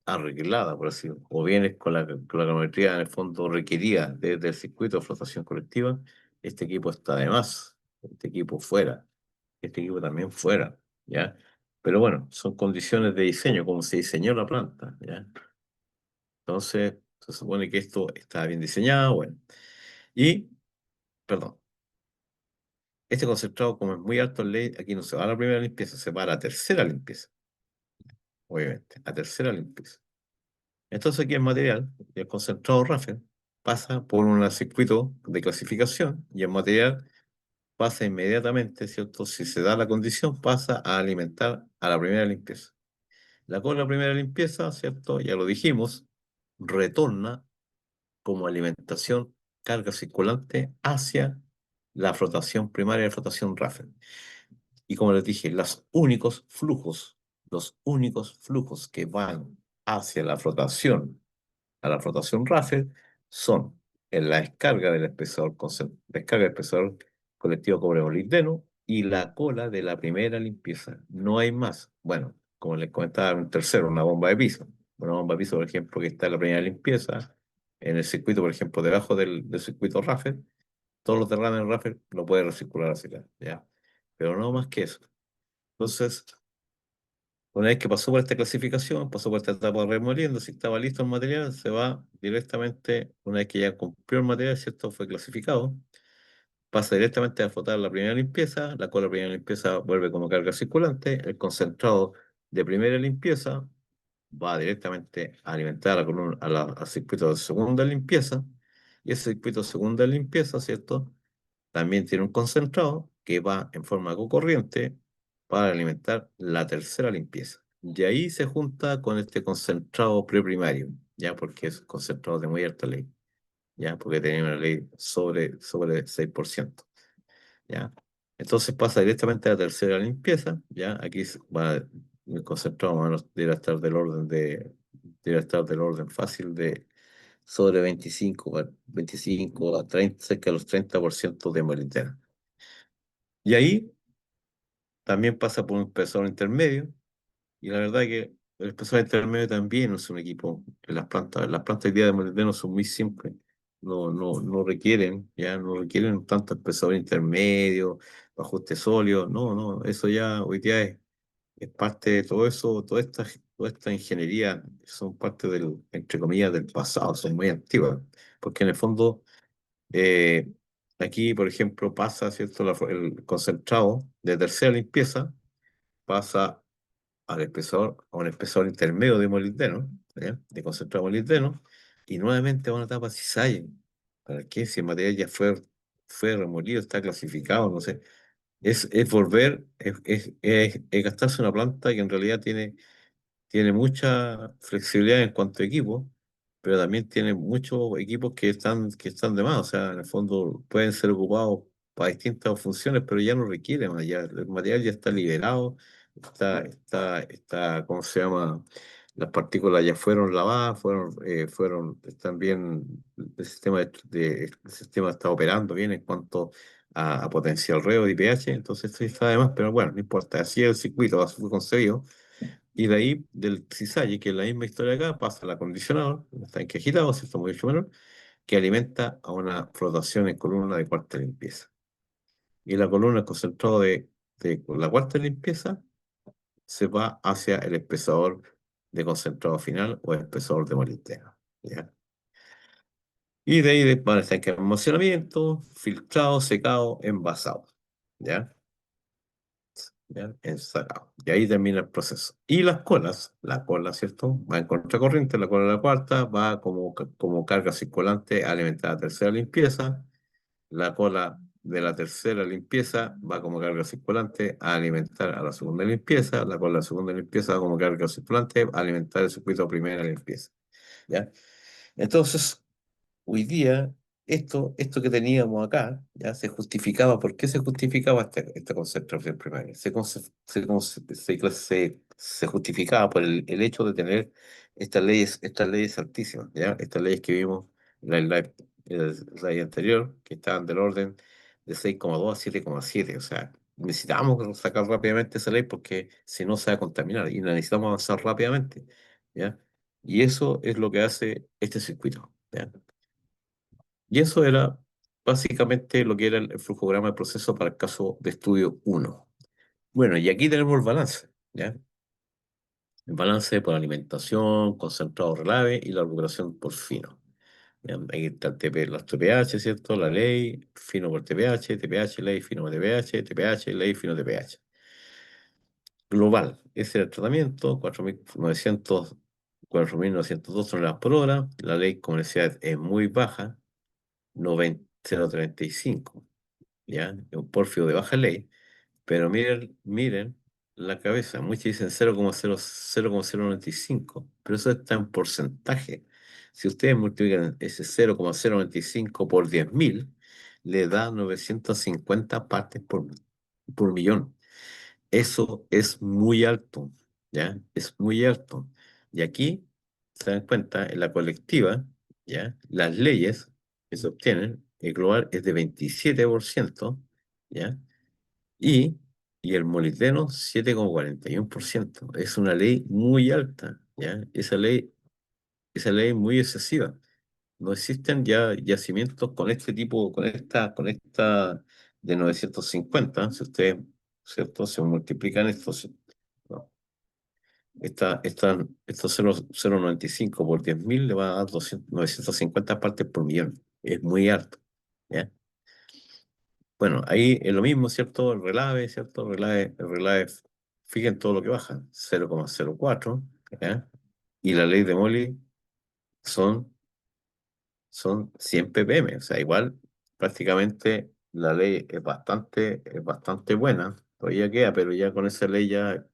arreglada, por así decirlo, o vienes con la cronometría en el fondo requerida desde el circuito de flotación colectiva, este equipo está de más, este equipo fuera, este equipo también fuera, ¿ya? Pero bueno, son condiciones de diseño, como se diseñó la planta, ¿ya? Entonces, se supone que esto está bien diseñado, bueno. Y, perdón, este concentrado, como es muy alto en ley, aquí no se va a la primera limpieza, se va a la tercera limpieza, obviamente, a tercera limpieza. Entonces aquí el material, el concentrado Raffel, pasa por un circuito de clasificación y el material pasa inmediatamente, ¿cierto? Si se da la condición, pasa a alimentar a la primera limpieza. Con la primera limpieza, ¿cierto? Ya lo dijimos, retorna como alimentación carga circulante hacia la flotación primaria de flotación Raffel. Y como les dije, los únicos flujos que van hacia a la flotación Raffel son en la descarga del espesador colectivo cobre molibdeno y la cola de la primera limpieza. No hay más. Bueno, como les comentaba un tercero, una bomba de piso. Una bomba de piso, por ejemplo, que está en la primera limpieza, en el circuito, por ejemplo, debajo del circuito Raffel, todos los derrames en Raffel lo puede recircular hacia acá, ¿ya? Pero no más que eso. Entonces, una vez que pasó por esta clasificación, pasó por esta etapa de remoliendo, si estaba listo el material, se va directamente, una vez que ya cumplió el material, ¿cierto? Fue clasificado, pasa directamente a flotar la primera limpieza, la cual la primera limpieza vuelve como carga circulante, el concentrado de primera limpieza va directamente a alimentar al circuito de segunda limpieza, y ese circuito de segunda limpieza, ¿cierto? También tiene un concentrado que va en forma cocorriente para alimentar la tercera limpieza. Y ahí se junta con este concentrado preprimario, ya porque es concentrado de muy alta ley, ya porque tenía una ley sobre 6%, ya. Entonces pasa directamente a la tercera limpieza, ya aquí va el concentrado más o menos debe estar del orden fácil de sobre 25 a 30, cerca de los 30% de molibdeno. Y ahí también pasa por un espesor intermedio, y la verdad que el espesor intermedio también es un equipo. Las plantas hoy día de molibdeno son muy simples, no requieren, ya no requieren tanto espesor intermedio, ajuste sólido, no, eso ya hoy día es parte de todo eso, toda esta ingeniería son parte entre comillas, del pasado, son muy antiguas, porque en el fondo eh, aquí, por ejemplo, pasa, ¿cierto? El concentrado de tercera limpieza pasa a un espesor intermedio de molibdeno, ¿ya? De concentrado de molibdeno, y nuevamente a una etapa cizalla. ¿Para qué? Si el material ya fue remolido, está clasificado, no sé. Es volver, es gastarse una planta que en realidad tiene mucha flexibilidad en cuanto a equipo, pero también tiene muchos equipos que están de más. O sea, en el fondo pueden ser ocupados para distintas funciones, pero ya no requiere más. Ya, el material ya está liberado, ¿cómo se llama? Las partículas ya fueron lavadas, están bien, el sistema está operando bien en cuanto a potencial reo y pH, entonces esto está de más, pero bueno, no importa, así es el circuito, así fue concebido. Y de ahí, del cisalle, que es la misma historia acá, pasa al acondicionador, está agitado, ¿cierto? Mucho menor, que alimenta a una flotación en columna de cuarta limpieza. Y la columna concentrada de la cuarta limpieza se va hacia el espesador de concentrado final o espesador de molibdeno. ¿Ya? Y de ahí van a estar en almacenamiento, filtrado, secado, envasado. ¿Ya? ¿Ya? Ensacado. Y ahí termina el proceso. Y la cola, ¿cierto? Va en contracorriente, la cola de la cuarta va como carga circulante a alimentar la tercera limpieza. La cola de la tercera limpieza va como carga circulante a alimentar a la segunda limpieza. La cola de la segunda limpieza va como carga circulante a alimentar el circuito de primera limpieza. ¿Ya? Entonces, hoy día, esto que teníamos acá, ya se justificaba. ¿Por qué se justificaba esta concentración primaria? Se justificaba por el hecho de tener estas leyes altísimas, ¿ya? Estas leyes que vimos en la ley anterior, que estaban del orden de 6,2 a 7,7. O sea, necesitamos sacar rápidamente esa ley porque si no se va a contaminar y necesitamos avanzar rápidamente, ¿ya? Y eso es lo que hace este circuito, ¿ya? Y eso era básicamente lo que era el flujograma de proceso para el caso de estudio uno. Bueno, y aquí tenemos el balance, ¿ya? El balance por alimentación, concentrado relave y la recuperación por fino. ¿Ya? Ahí está el los TPH, ¿cierto? La ley, fino por TPH, TPH, ley, fino por TPH, TPH, ley, fino TPH. Global, ese era el tratamiento, 4.902 toneladas por hora. La ley, como decía, es muy baja, 0,35. ¿Ya? Es un pórfido de baja ley, pero miren la cabeza, muchos dicen 0,095, pero eso está en porcentaje. Si ustedes multiplican ese 0,095 por 10.000, le da 950 partes por millón. Eso es muy alto, ¿ya? Es muy alto. Y aquí, se dan cuenta, en la colectiva, ¿ya? Las leyes que se obtienen, el global es de 27%, ¿ya? Y, y el molibdeno 7,41%. Es una ley muy alta, ¿ya? Esa ley es muy excesiva. No existen ya yacimientos con este tipo, con esta de 950. Si ustedes, ¿cierto? Se multiplican estos, ¿no? Estos 0,95 por 10.000 le va a dar 950 partes por millón. Es muy alto, ¿ya? Bueno, ahí es lo mismo, ¿cierto? El relave, ¿cierto? El relave, fíjense todo lo que baja, 0,04, ¿ya? Y la ley de Molly son, son 100 ppm, o sea, igual prácticamente la ley es bastante buena, todavía queda, pero ya con esa ley ya el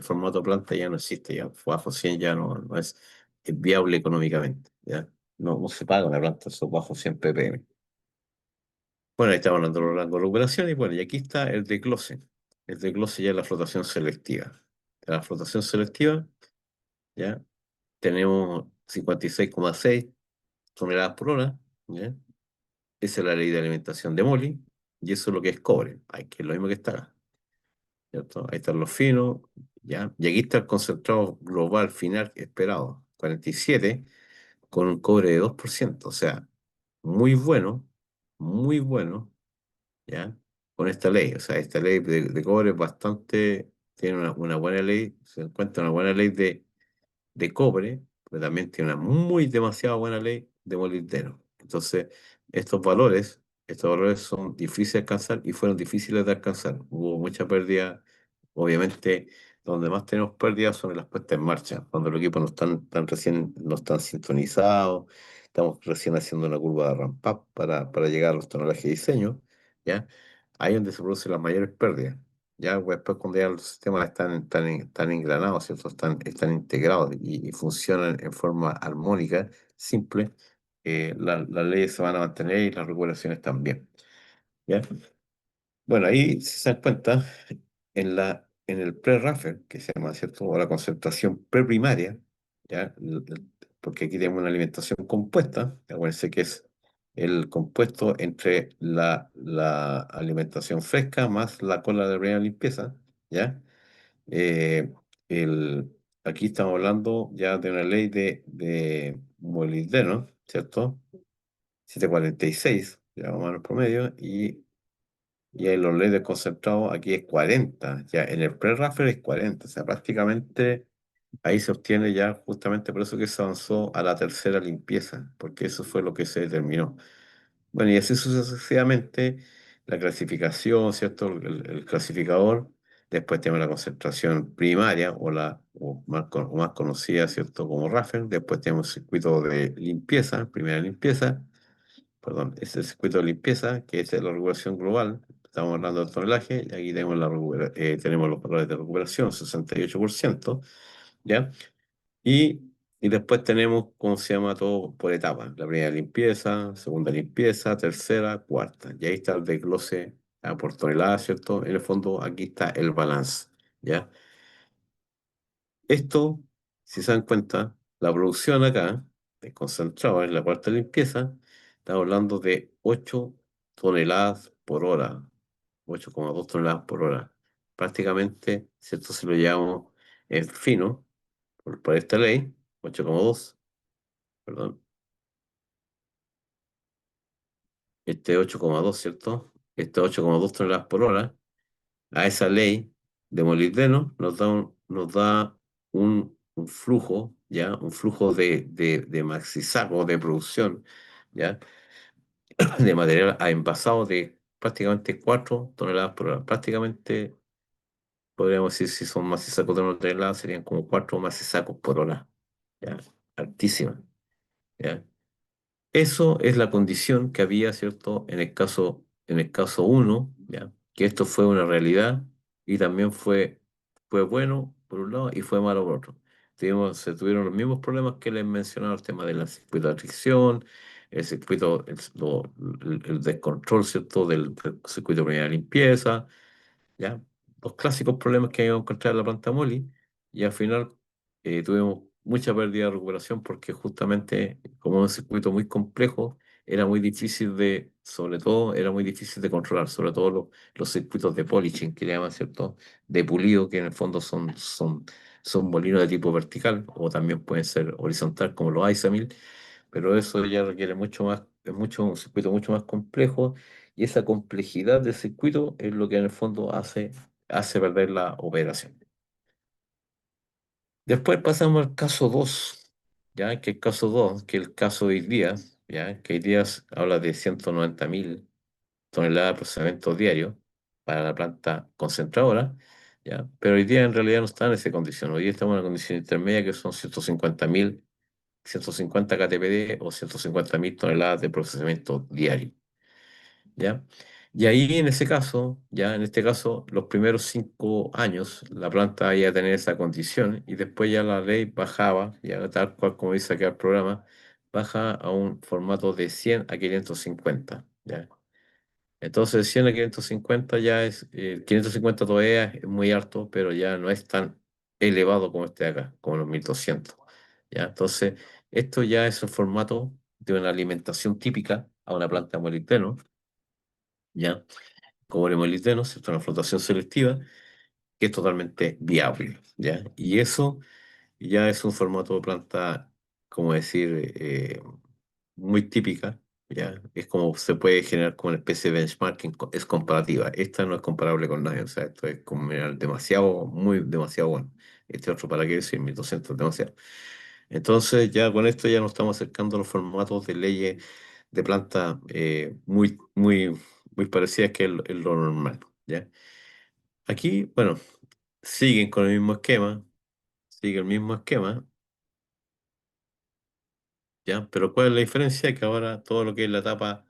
formato planta ya no existe, ya bajo 100 ya no es viable económicamente, ¿ya? No se paga una planta esos bajo 100 ppm. Bueno, ahí estamos hablando de los rangos de recuperación y bueno, y aquí está el desglose. El desglose ya es la flotación selectiva. En la flotación selectiva, ya tenemos 56,6 toneladas por hora, ¿ya? Esa es la ley de alimentación de Moli, y eso es lo que es cobre, que es lo mismo que está acá, ¿cierto? Ahí están los finos, ¿ya? Y aquí está el concentrado global final esperado, 47, con un cobre de 2%, o sea, muy bueno, ¿ya? Con esta ley. O sea, esta ley de cobre es tiene una buena ley, se encuentra una buena ley de cobre, pero también tiene una muy demasiado buena ley de molibdeno. Entonces, estos valores son difíciles de alcanzar y fueron difíciles de alcanzar. Hubo mucha pérdida. Obviamente, donde más tenemos pérdidas son en las puestas en marcha, cuando los equipos no están sintonizados, estamos recién haciendo una curva de ramp up para llegar a los tonelajes de diseño, ¿ya? Ahí es donde se producen las mayores pérdidas. Ya pues, después cuando ya los sistemas están engranados, ¿cierto? Están integrados y funcionan en forma armónica, simple, las leyes se van a mantener y las regulaciones también. ¿Ya? Bueno, ahí si se dan cuenta, en el pre-RAFER, que se llama, ¿cierto? O la concentración preprimaria, ¿ya? Porque aquí tenemos una alimentación compuesta, acuérdense que es el compuesto entre la alimentación fresca más la cola de primera limpieza, ¿ya? Eh, el, aquí estamos hablando ya de una ley de molibdeno, ¿cierto? 746 ya más o menos promedio, y en los leyes de concentrado aquí es 40 ya en el pre-raffer es 40, o sea, prácticamente ahí se obtiene ya justamente por eso que se avanzó a la tercera limpieza, porque eso fue lo que se determinó. Bueno, y así sucesivamente, la clasificación, ¿cierto? El clasificador, después tenemos la concentración primaria o más conocida, ¿cierto? Como Raffer, después tenemos el circuito de limpieza, primera limpieza, perdón, es el circuito de limpieza, que es la regulación global, estamos hablando del tonelaje, y aquí tenemos, tenemos los valores de recuperación, 68%, ¿ya? Y, y después tenemos, ¿cómo se llama todo? Por etapas. La primera limpieza, segunda limpieza, tercera, cuarta. Y ahí está el desglose por tonelada, ¿cierto? En el fondo, aquí está el balance, ¿ya? Esto, si se dan cuenta, la producción acá, de concentrado en la cuarta limpieza, estamos hablando de 8 toneladas por hora, 8,2 toneladas por hora. Prácticamente, ¿cierto? Si lo llevamos en fino, por esta ley, 8,2, perdón, este 8,2, ¿cierto? Este 8,2 toneladas por hora, a esa ley de molibdeno nos da un flujo, ¿ya? Un flujo de maxizaje de producción, ¿ya? De material a envasado de prácticamente 4 toneladas por hora. Prácticamente, podríamos decir, si son macizacos de una tonelada, serían como 4 macizacos por hora, ¿ya? Altísima, ¿ya? Eso es la condición que había, ¿cierto? En el caso uno, ¿ya? Que esto fue una realidad y también fue bueno por un lado y fue malo por otro. Se tuvieron los mismos problemas que les mencionaba, el tema del circuito de fricción, el circuito, el descontrol, ¿cierto? Del circuito de primera limpieza, ¿ya? Los clásicos problemas que hay que encontrar en la planta Moli, y al final tuvimos mucha pérdida de recuperación porque justamente como es un circuito muy complejo, era muy difícil sobre todo, era muy difícil de controlar, sobre todo los circuitos de polishing, que le llaman, ¿cierto? De pulido, que en el fondo son molinos de tipo vertical, o también pueden ser horizontal, como los ISAMIL, pero eso ya requiere mucho más, un circuito mucho más complejo, y esa complejidad del circuito es lo que en el fondo hace perder la operación. Después pasamos al caso 2, ya que el caso 2, que el caso de hoy día, ya que hoy día habla de 190.000 toneladas de procesamiento diario para la planta concentradora, ya, pero hoy día en realidad no está en esa condición, hoy día estamos en una condición intermedia que son 150 KTPD o 150.000 toneladas de procesamiento diario, ¿ya? Y ahí en ese caso, ya en este caso, los primeros 5 años la planta iba a tener esa condición y después ya la ley bajaba, ya tal cual como dice acá el programa, baja a un formato de 100 a 550, ¿ya? Entonces, de 100 a 550 ya 550 todavía es muy alto, pero ya no es tan elevado como este de acá, como los 1200, ¿ya? Entonces, esto ya es un formato de una alimentación típica a una planta de molibdeno, ¿ya? Como el molibdeno, ¿cierto? Una flotación selectiva que es totalmente viable, ¿ya? Y eso ya es un formato de planta, como decir, muy típica, ¿ya? Es como se puede generar como una especie de benchmarking, es comparativa. Esta no es comparable con nadie, o sea, esto es como mineral demasiado, muy demasiado bueno. Este otro, ¿para qué decir? 1200 demasiado. Entonces, ya con esto ya nos estamos acercando a los formatos de leyes de planta muy, muy, muy parecidas que es lo normal, ¿ya? Aquí, bueno, siguen con el mismo esquema, sigue el mismo esquema, ¿ya? Pero ¿cuál es la diferencia? Que ahora todo lo que es la etapa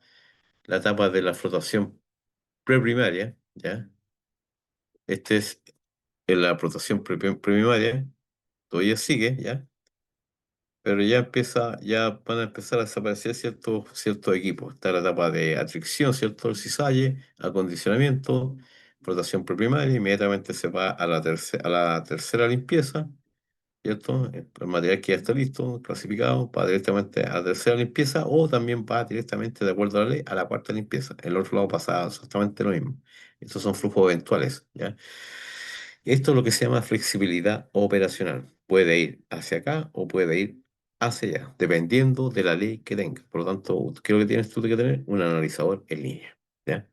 de la flotación preprimaria, ¿ya? Este es la flotación preprimaria, todavía sigue, ¿ya? Pero ya van a empezar a desaparecer ciertos equipos. Está la etapa de atracción, ¿cierto? El cisalle, acondicionamiento, flotación preprimaria, inmediatamente se va a la tercera limpieza, ¿cierto? El material que ya está listo, clasificado, va directamente a la tercera limpieza o también va directamente, de acuerdo a la ley, a la cuarta limpieza. El otro lado pasa exactamente lo mismo. Estos son flujos eventuales, ¿ya? Esto es lo que se llama flexibilidad operacional. Puede ir hacia acá o puede ir hacia allá, dependiendo de la ley que tenga. Por lo tanto, creo que tienes tú que tener un analizador en línea, ¿ya?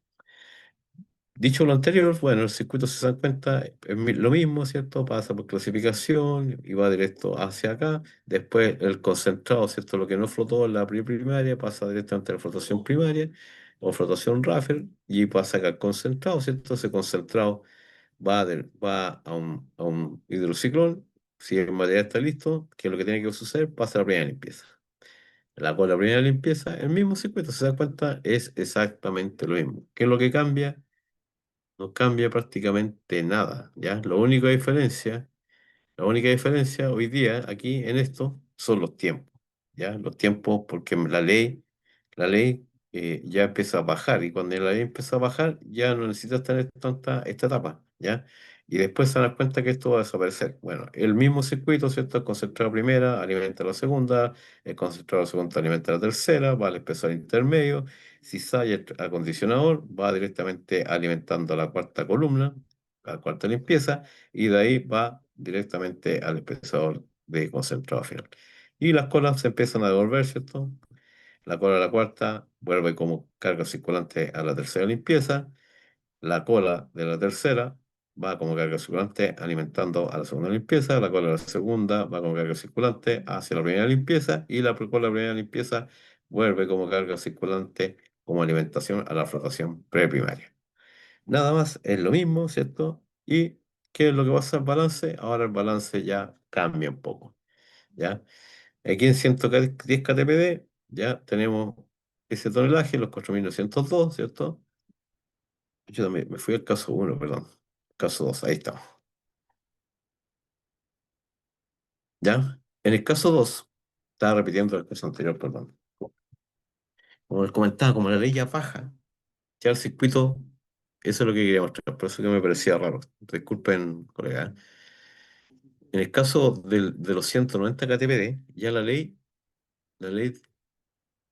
Dicho lo anterior, bueno, el circuito 60 es lo mismo, ¿cierto? Pasa por clasificación y va directo hacia acá. Después el concentrado, ¿cierto? Lo que no flotó en la primaria pasa directamente a la flotación primaria o flotación Raffer y pasa acá al concentrado, ¿cierto? Ese concentrado va a un hidrociclón. Si el material está listo, ¿qué es lo que tiene que suceder? Pasa a la primera limpieza. Con la primera limpieza, el mismo circuito, se da cuenta, es exactamente lo mismo. ¿Qué es lo que cambia? No cambia prácticamente nada, ¿ya? La única diferencia hoy día aquí en esto son los tiempos, ¿ya? Los tiempos porque la ley ya empieza a bajar y cuando la ley empieza a bajar ya no necesitas tener tanta esta etapa, ¿ya? Y después se dan cuenta que esto va a desaparecer. Bueno, el mismo circuito, ¿cierto? El concentrado primera alimenta la segunda, el concentrado segunda alimenta la tercera, va al espesor intermedio. Si sale el acondicionador, va directamente alimentando la cuarta columna, la cuarta limpieza, y de ahí va directamente al espesador de concentrado final. Y las colas se empiezan a devolver, ¿cierto? La cola de la cuarta vuelve como carga circulante a la tercera limpieza, la cola de la tercera va como carga circulante alimentando a la segunda limpieza, la cola de la segunda va como carga circulante hacia la primera limpieza y la cola de la primera limpieza vuelve como carga circulante como alimentación a la flotación preprimaria. Nada más, es lo mismo, ¿cierto? ¿Y qué es lo que pasa al balance? Ahora el balance ya cambia un poco, ¿ya? Aquí en 110 kTpd ya tenemos ese tonelaje, los 4902, ¿cierto? Yo también me fui al caso uno, perdón. Caso 2 ahí estamos. ¿Ya? En el caso 2 estaba repitiendo el caso anterior, perdón. Como les comentaba, como la ley ya baja, ya el circuito, eso es lo que quería mostrar, por eso que me parecía raro. Disculpen, colega. En el caso de los 190 kTpd, ya la ley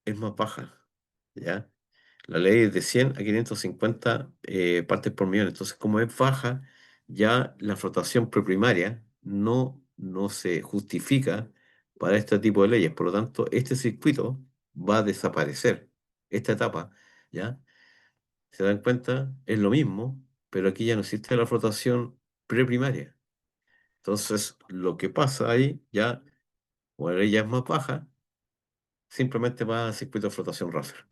es más baja, ¿ya? La ley es de 100 a 550 partes por millón. Entonces, como es baja, ya la flotación preprimaria no se justifica para este tipo de leyes. Por lo tanto, este circuito va a desaparecer. Esta etapa, ¿ya? ¿Se dan cuenta? Es lo mismo, pero aquí ya no existe la flotación preprimaria. Entonces, lo que pasa ahí, ya, como la ley ya es más baja, simplemente va al circuito de flotación Raffle.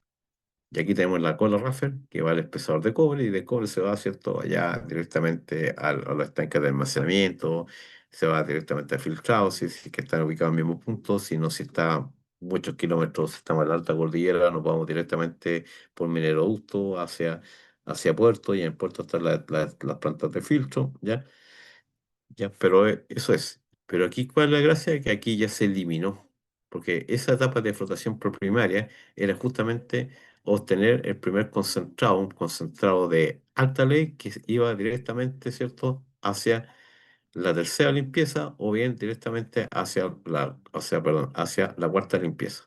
Y aquí tenemos la cola Raffer, que va al espesador de cobre, y de cobre se va, ¿cierto?, allá directamente a los estanques de almacenamiento, se va directamente a filtrado, si que están ubicados en el mismo punto, si no, si está muchos kilómetros, si estamos en la alta cordillera, nos vamos directamente por mineroducto hacia puerto, y en el puerto están las plantas de filtro, ¿ya? Ya, pero eso es. Pero aquí, ¿cuál es la gracia? Que aquí ya se eliminó, porque esa etapa de flotación primaria era justamente obtener el primer concentrado, un concentrado de alta ley que iba directamente, ¿cierto?, hacia la tercera limpieza o bien directamente hacia la cuarta limpieza.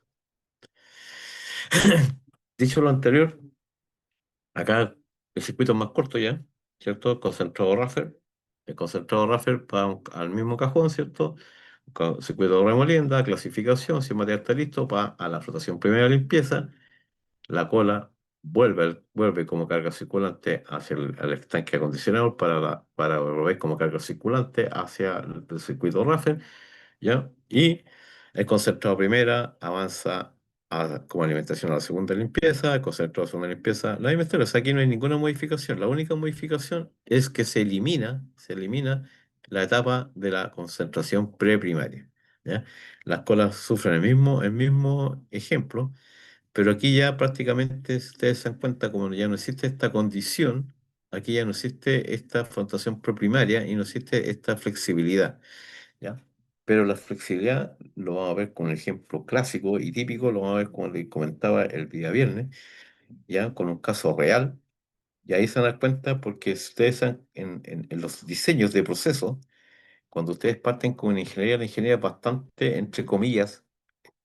Dicho lo anterior, acá el circuito es más corto ya, ¿cierto? El concentrado Raffer. El concentrado Raffer va al mismo cajón, ¿cierto? Circuito de remolienda, clasificación, si el material está listo, va a la flotación primera limpieza. La cola vuelve como carga circulante hacia el estanque acondicionador para volver como carga circulante hacia el circuito Raffer. ¿Ya? Y el concentrado primera avanza como alimentación a la segunda limpieza, el concentrado segunda limpieza, la misma historia. O sea, aquí no hay ninguna modificación. La única modificación es que se elimina la etapa de la concentración preprimaria. ¿Ya? Las colas sufren el mismo ejemplo, pero aquí ya prácticamente, si ustedes se dan cuenta, como ya no existe esta condición, aquí ya no existe esta flotación preprimaria y no existe esta flexibilidad. ¿Ya? Pero la flexibilidad lo vamos a ver con un ejemplo clásico y típico, lo vamos a ver como les comentaba el día viernes, ¿ya? Con un caso real, y ahí se dan cuenta porque si ustedes en los diseños de procesos, cuando ustedes parten con una ingeniería, la ingeniería es bastante, entre comillas,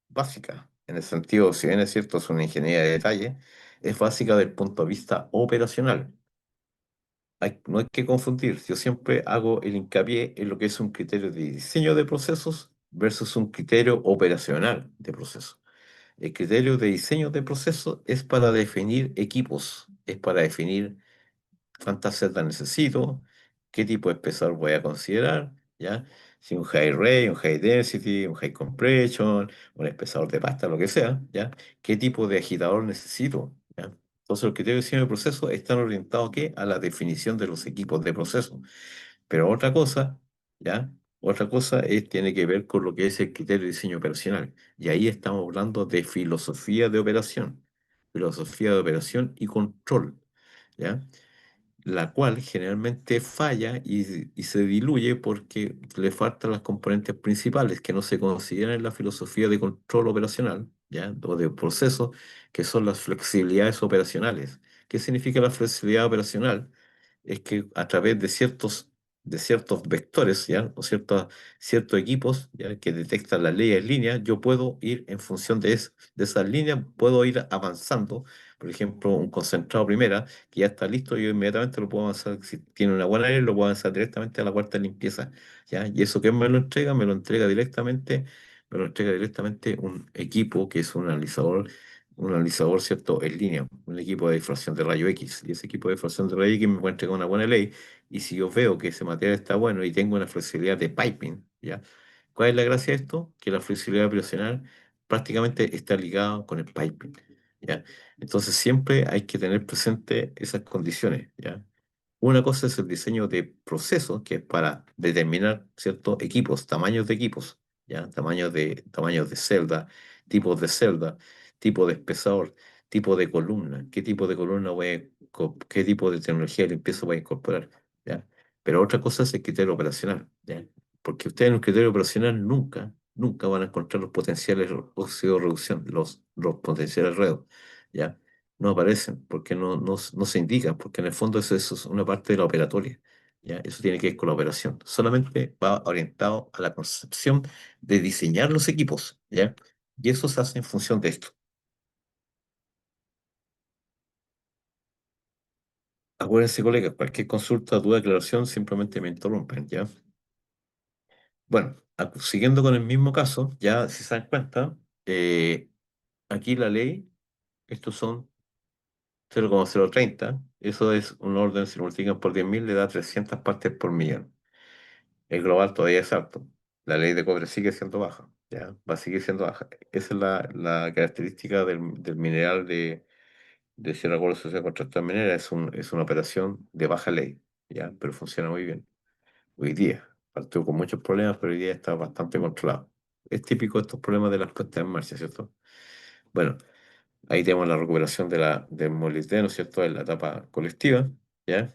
básica. En el sentido, si bien es cierto, es una ingeniería de detalle, es básica desde el punto de vista operacional. No hay que confundir. Yo siempre hago el hincapié en lo que es un criterio de diseño de procesos versus un criterio operacional de procesos. El criterio de diseño de procesos es para definir equipos, es para definir cuántas celdas necesito, qué tipo de espesor voy a considerar, ¿ya? Si un high ray, un high density, un high compression, un espesador de pasta, lo que sea, ¿ya? ¿Qué tipo de agitador necesito? ¿Ya? Entonces, los criterios de diseño de proceso están orientados ¿qué? A la definición de los equipos de proceso. Pero otra cosa, ¿ya? Otra cosa tiene que ver con lo que es el criterio de diseño operacional. Y ahí estamos hablando de filosofía de operación y control, ¿ya? La cual generalmente falla y se diluye porque le faltan las componentes principales que no se consideran en la filosofía de control operacional, ¿ya? O de proceso, que son las flexibilidades operacionales. ¿Qué significa la flexibilidad operacional? Es que a través de ciertos vectores, ¿ya? O ciertos equipos, ¿ya? Que detectan las leyes en línea, yo puedo ir en función de esas líneas, puedo ir avanzando. Por ejemplo, un concentrado primera que ya está listo, yo inmediatamente lo puedo avanzar, si tiene una buena área, lo puedo avanzar directamente a la cuarta limpieza, ¿ya? Y eso que me lo entrega, me lo entrega directamente un equipo que es un analizador, ¿cierto?, en línea, un equipo de difracción de rayo X. Y ese equipo de difracción de rayo X me puede entregar una buena ley, y si yo veo que ese material está bueno y tengo una flexibilidad de piping, ¿ya? ¿Cuál es la gracia de esto? Que la flexibilidad operacional prácticamente está ligada con el piping, ¿ya? Entonces siempre hay que tener presente esas condiciones, ¿ya? Una cosa es el diseño de procesos, que es para determinar ciertos equipos, tamaños de equipos, ¿ya? Tamaños de celda, tipos de celda, tipo de espesador, tipo de columna, qué tipo de columna qué tipo de tecnología de limpieza voy a incorporar, ¿ya? Pero otra cosa es el criterio operacional, ¿ya? Porque ustedes en un criterio operacional nunca van a encontrar los potenciales óxido de reducción, los potenciales redos, ¿ya? No aparecen, porque no se indican, porque en el fondo eso es una parte de la operatoria, ¿ya? Eso tiene que ver con la operación. Solamente va orientado a la concepción de diseñar los equipos, ¿ya? Y eso se hace en función de esto. Acuérdense, colegas, cualquier consulta, duda, aclaración, simplemente me interrumpen, ¿ya? Bueno, siguiendo con el mismo caso, ya si se dan cuenta, eh, aquí la ley, estos son 0,030, eso es un orden, si lo multiplican por 10.000 le da 300 partes por millón. El global todavía es alto. La ley de cobre sigue siendo baja, ¿ya? Va a seguir siendo baja. Esa es la característica del mineral de Sierra Gorda Sociedad Contractual Minera. Es una operación de baja ley, ¿ya? Pero funciona muy bien. Hoy día, partió con muchos problemas, pero hoy día está bastante controlado. Es típico de estos problemas de las puestas en marcha, ¿cierto? Bueno, ahí tenemos la recuperación del molibdeno, ¿cierto? En la etapa colectiva, ¿ya?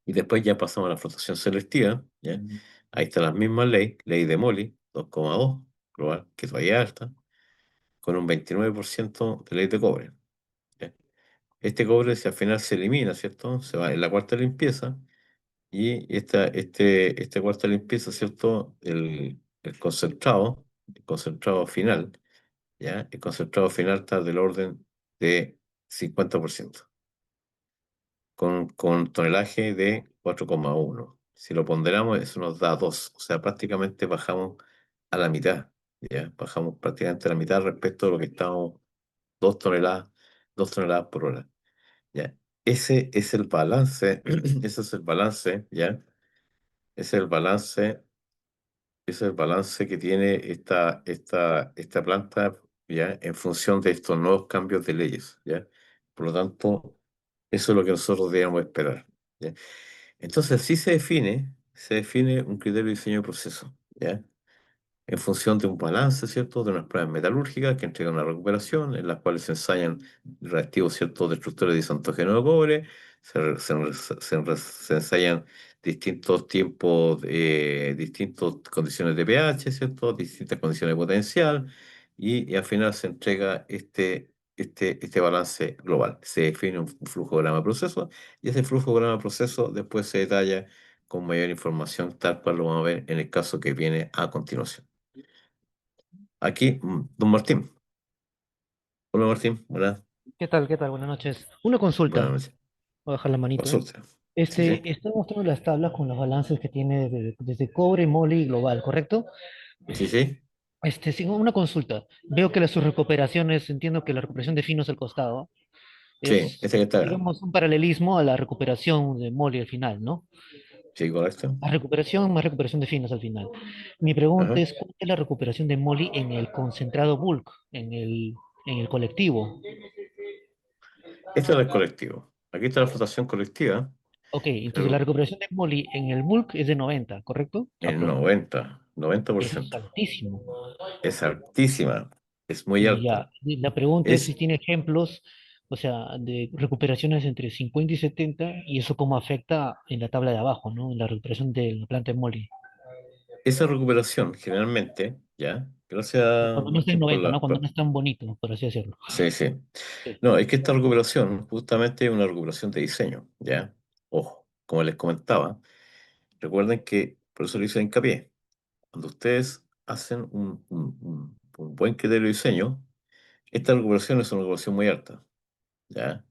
Y después ya pasamos a la flotación selectiva, ¿ya? Ahí está la misma ley de Moli, 2,2 global, que todavía es alta, con un 29% de ley de cobre, ¿ya? Este cobre, si al final se elimina, ¿cierto? Se va en la cuarta limpieza, y esta cuarta limpieza, ¿cierto? El concentrado final, ¿ya? El concentrado final está del orden de 50%, con tonelaje de 4,1. Si lo ponderamos, eso nos da 2. O sea, prácticamente bajamos a la mitad, ¿ya? Bajamos prácticamente a la mitad respecto a lo que estábamos 2 toneladas, 2 toneladas por hora, ¿ya? Ese es el balance, ese es el balance, ¿ya? Ese es el balance, ese es el balance que tiene esta planta, ¿ya? En función de estos nuevos cambios de leyes, ¿ya? Por lo tanto, eso es lo que nosotros debemos esperar, ¿ya? Entonces, sí se define un criterio de diseño de proceso, ¿ya? En función de un balance, ¿cierto? De unas pruebas metalúrgicas que entregan una recuperación, en las cuales se ensayan reactivos, ¿cierto? Destructores de isontogeno de cobre, se ensayan distintos tiempos, distintas condiciones de pH, ¿cierto? Distintas condiciones de potencial, y al final se entrega este balance global. Se define un flujograma de proceso, y ese flujograma de proceso después se detalla con mayor información, tal cual lo vamos a ver en el caso que viene a continuación. Aquí, don Martín. Hola Martín, buenas, ¿Qué tal? ¿Qué tal? Buenas noches. Una buenas consulta. noches. Voy a bajar la manito. Consulta. Sí, sí, Estoy mostrando las tablas con los balances que tiene desde cobre, mole y global, ¿correcto? sí, sí, Sí, una consulta. Veo que sus recuperaciones, entiendo que la recuperación de finos al costado sí, es, ese que está acá. digamos, un paralelismo a la recuperación de mole al final, ¿no? Sí, correcto. Más recuperación de finos al final. Mi pregunta Ajá. es, ¿cuál es la recuperación de mole en el concentrado bulk, en el colectivo? Este es el colectivo. Aquí está la flotación colectiva. Ok, que entonces la recuperación de Molly en el bulk es de 90, ¿correcto? El 90, Eso es 90%. altísimo. Es altísima, es muy Y ya, alta. y la pregunta es si Es, tiene ejemplos, o sea, de recuperaciones entre 50 y 70, y eso cómo afecta en la tabla de abajo, ¿no? En la recuperación de la planta de Molly. esa recuperación, generalmente, ya, gracias Cuando no está en Martín por 90, la... ¿no? Cuando no es tan bonito, por así decirlo. Sí, sí. Sí. No, es que esta recuperación justamente es una recuperación de diseño, ¿ya? Ojo, como les comentaba, recuerden que, por eso le hice hincapié, cuando ustedes hacen un buen criterio de diseño, esta recuperación es una recuperación muy alta, ¿ya?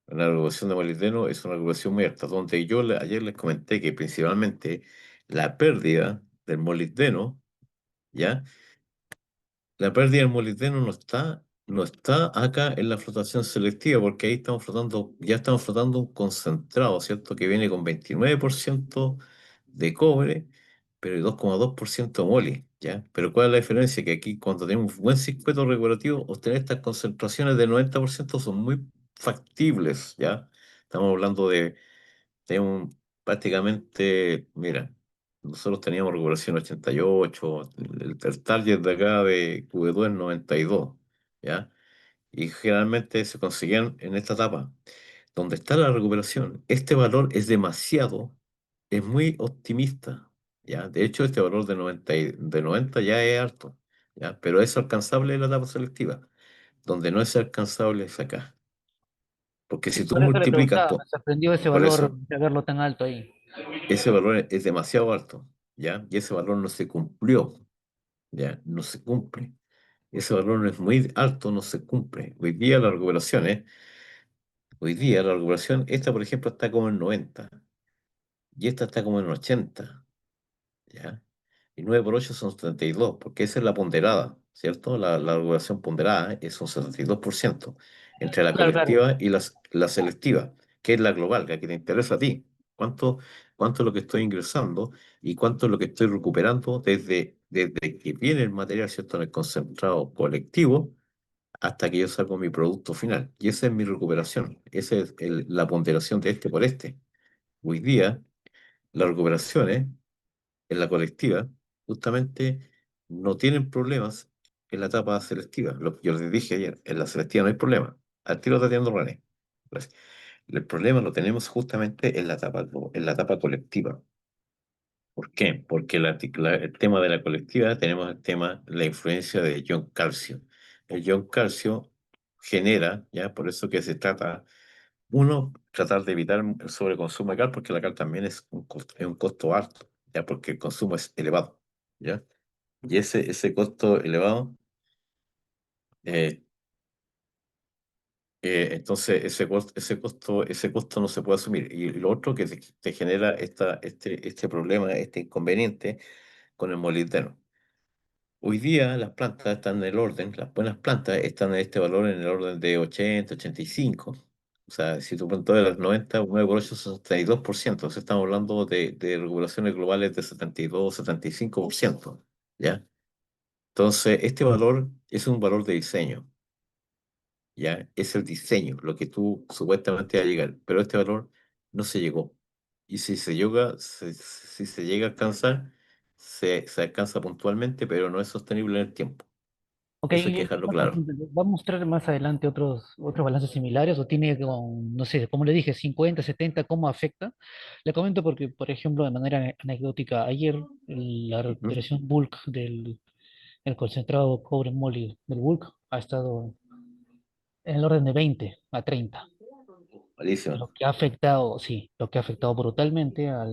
La recuperación de molibdeno es una recuperación muy alta, donde ayer les comenté que principalmente la pérdida del molibdeno, ¿ya? La pérdida del molibdeno no está acá en la flotación selectiva, porque ahí ya estamos flotando un concentrado, ¿cierto? Que viene con 29% de cobre, pero y 2,2% moli, ¿ya? Pero ¿cuál es la diferencia? Que aquí, cuando tenemos un buen circuito regulativo, obtener estas concentraciones del 90% son muy factibles, ¿ya? Estamos hablando de prácticamente, mira, nosotros teníamos regulación 88, el target de acá de Q2 es 92, ¿ya? Y generalmente se conseguían en esta etapa. Donde está la recuperación, este valor es muy optimista, ¿ya? De hecho, este valor de 90 ya es alto, ¿ya? Pero es alcanzable en la etapa selectiva. Donde no es alcanzable es acá. Porque Sí, si tú por eso le multiplicas preguntaba, me sorprendió ese por valor eso, de verlo tan alto ahí. ese valor es demasiado alto, ¿ya? Y ese valor no se cumplió, ¿ya? No se cumple. Ese valor no es muy alto, no se cumple. Hoy día la recuperación, esta por ejemplo está como en 90 y esta está como en 80, ¿ya? Y 9 por 8 son 72 porque esa es la ponderada, ¿cierto? La regulación ponderada es un 72% entre la Claro, claro. colectiva y la selectiva, que es la global, la que te interesa a ti. ¿Cuánto, cuánto es lo que estoy ingresando y cuánto es lo que estoy recuperando desde que viene el material, ¿cierto? En el concentrado colectivo hasta que yo saco mi producto final? Y esa es mi recuperación, esa es la ponderación de este por este. Hoy día, las recuperaciones en la colectiva, justamente no tienen problemas en la etapa selectiva. Lo que yo les dije ayer, en la selectiva no hay problema. Al tiro está tirando René. Pues, el problema lo tenemos justamente en la etapa colectiva. ¿Por qué? Porque el tema de la colectiva tenemos la influencia de ion calcio. El ion calcio genera, ya por eso que se trata, uno, tratar de evitar el sobreconsumo de cal, porque la cal también es un costo alto, ya porque el consumo es elevado, ¿ya? Y ese costo elevado, eh, entonces ese costo no se puede asumir. Y lo otro que te genera este problema, este inconveniente con el molibdeno. Hoy día las plantas están en el orden, las buenas plantas están en este valor en el orden de 80, 85. O sea, si tú pones todas las 90, 9 por 8 son 72%. O sea, estamos hablando de regulaciones globales de 72, 75%. ¿Ya? Entonces, este valor es un valor de diseño. ¿Ya? Es el diseño, lo que tú supuestamente va a llegar. Pero este valor no se llegó. Y si se llega a alcanzar, se alcanza puntualmente, pero no es sostenible en el tiempo. Ok, Eso hay que y dejarlo una claro. consulta, ¿va a mostrar más adelante otros balances similares o tiene, no sé, como le dije, 50, 70, cómo afecta? Le comento porque, por ejemplo, de manera anecdótica, ayer la Ujú. recuperación bulk del el concentrado cobre moly del bulk ha estado en el orden de 20 a 30. malísimo. lo que ha afectado, sí, lo que ha afectado brutalmente a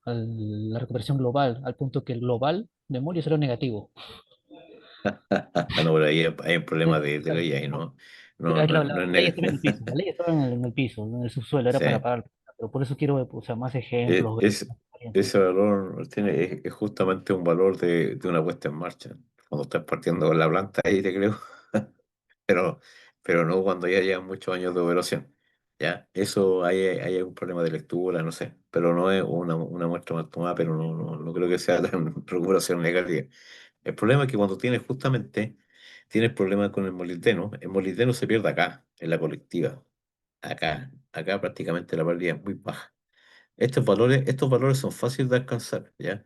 la recuperación global, al punto que el global de memoria será negativo. No, pero ahí hay un problema O de sea, ley ahí, no, ¿no? No, claro, no la es ley estaba en negativo. el piso, la ley estaba en el piso, en el subsuelo, era Sí. para pagar. Pero por eso quiero, o sea, más E- ejemplos, ver Es, más experiencias. ese valor tiene, es justamente un valor de una puesta en marcha. Cuando estás partiendo con la planta ahí, te creo. pero, pero no cuando ya llevan muchos años de operación. ¿Ya? Eso hay un problema de lectura, no sé, pero no es una muestra mal tomada, pero no creo que sea tan recuperación negativa. El problema es que cuando tienes problemas con el molibdeno se pierde acá, en la colectiva. Acá prácticamente la pérdida es muy baja. Estos valores son fáciles de alcanzar, ¿ya?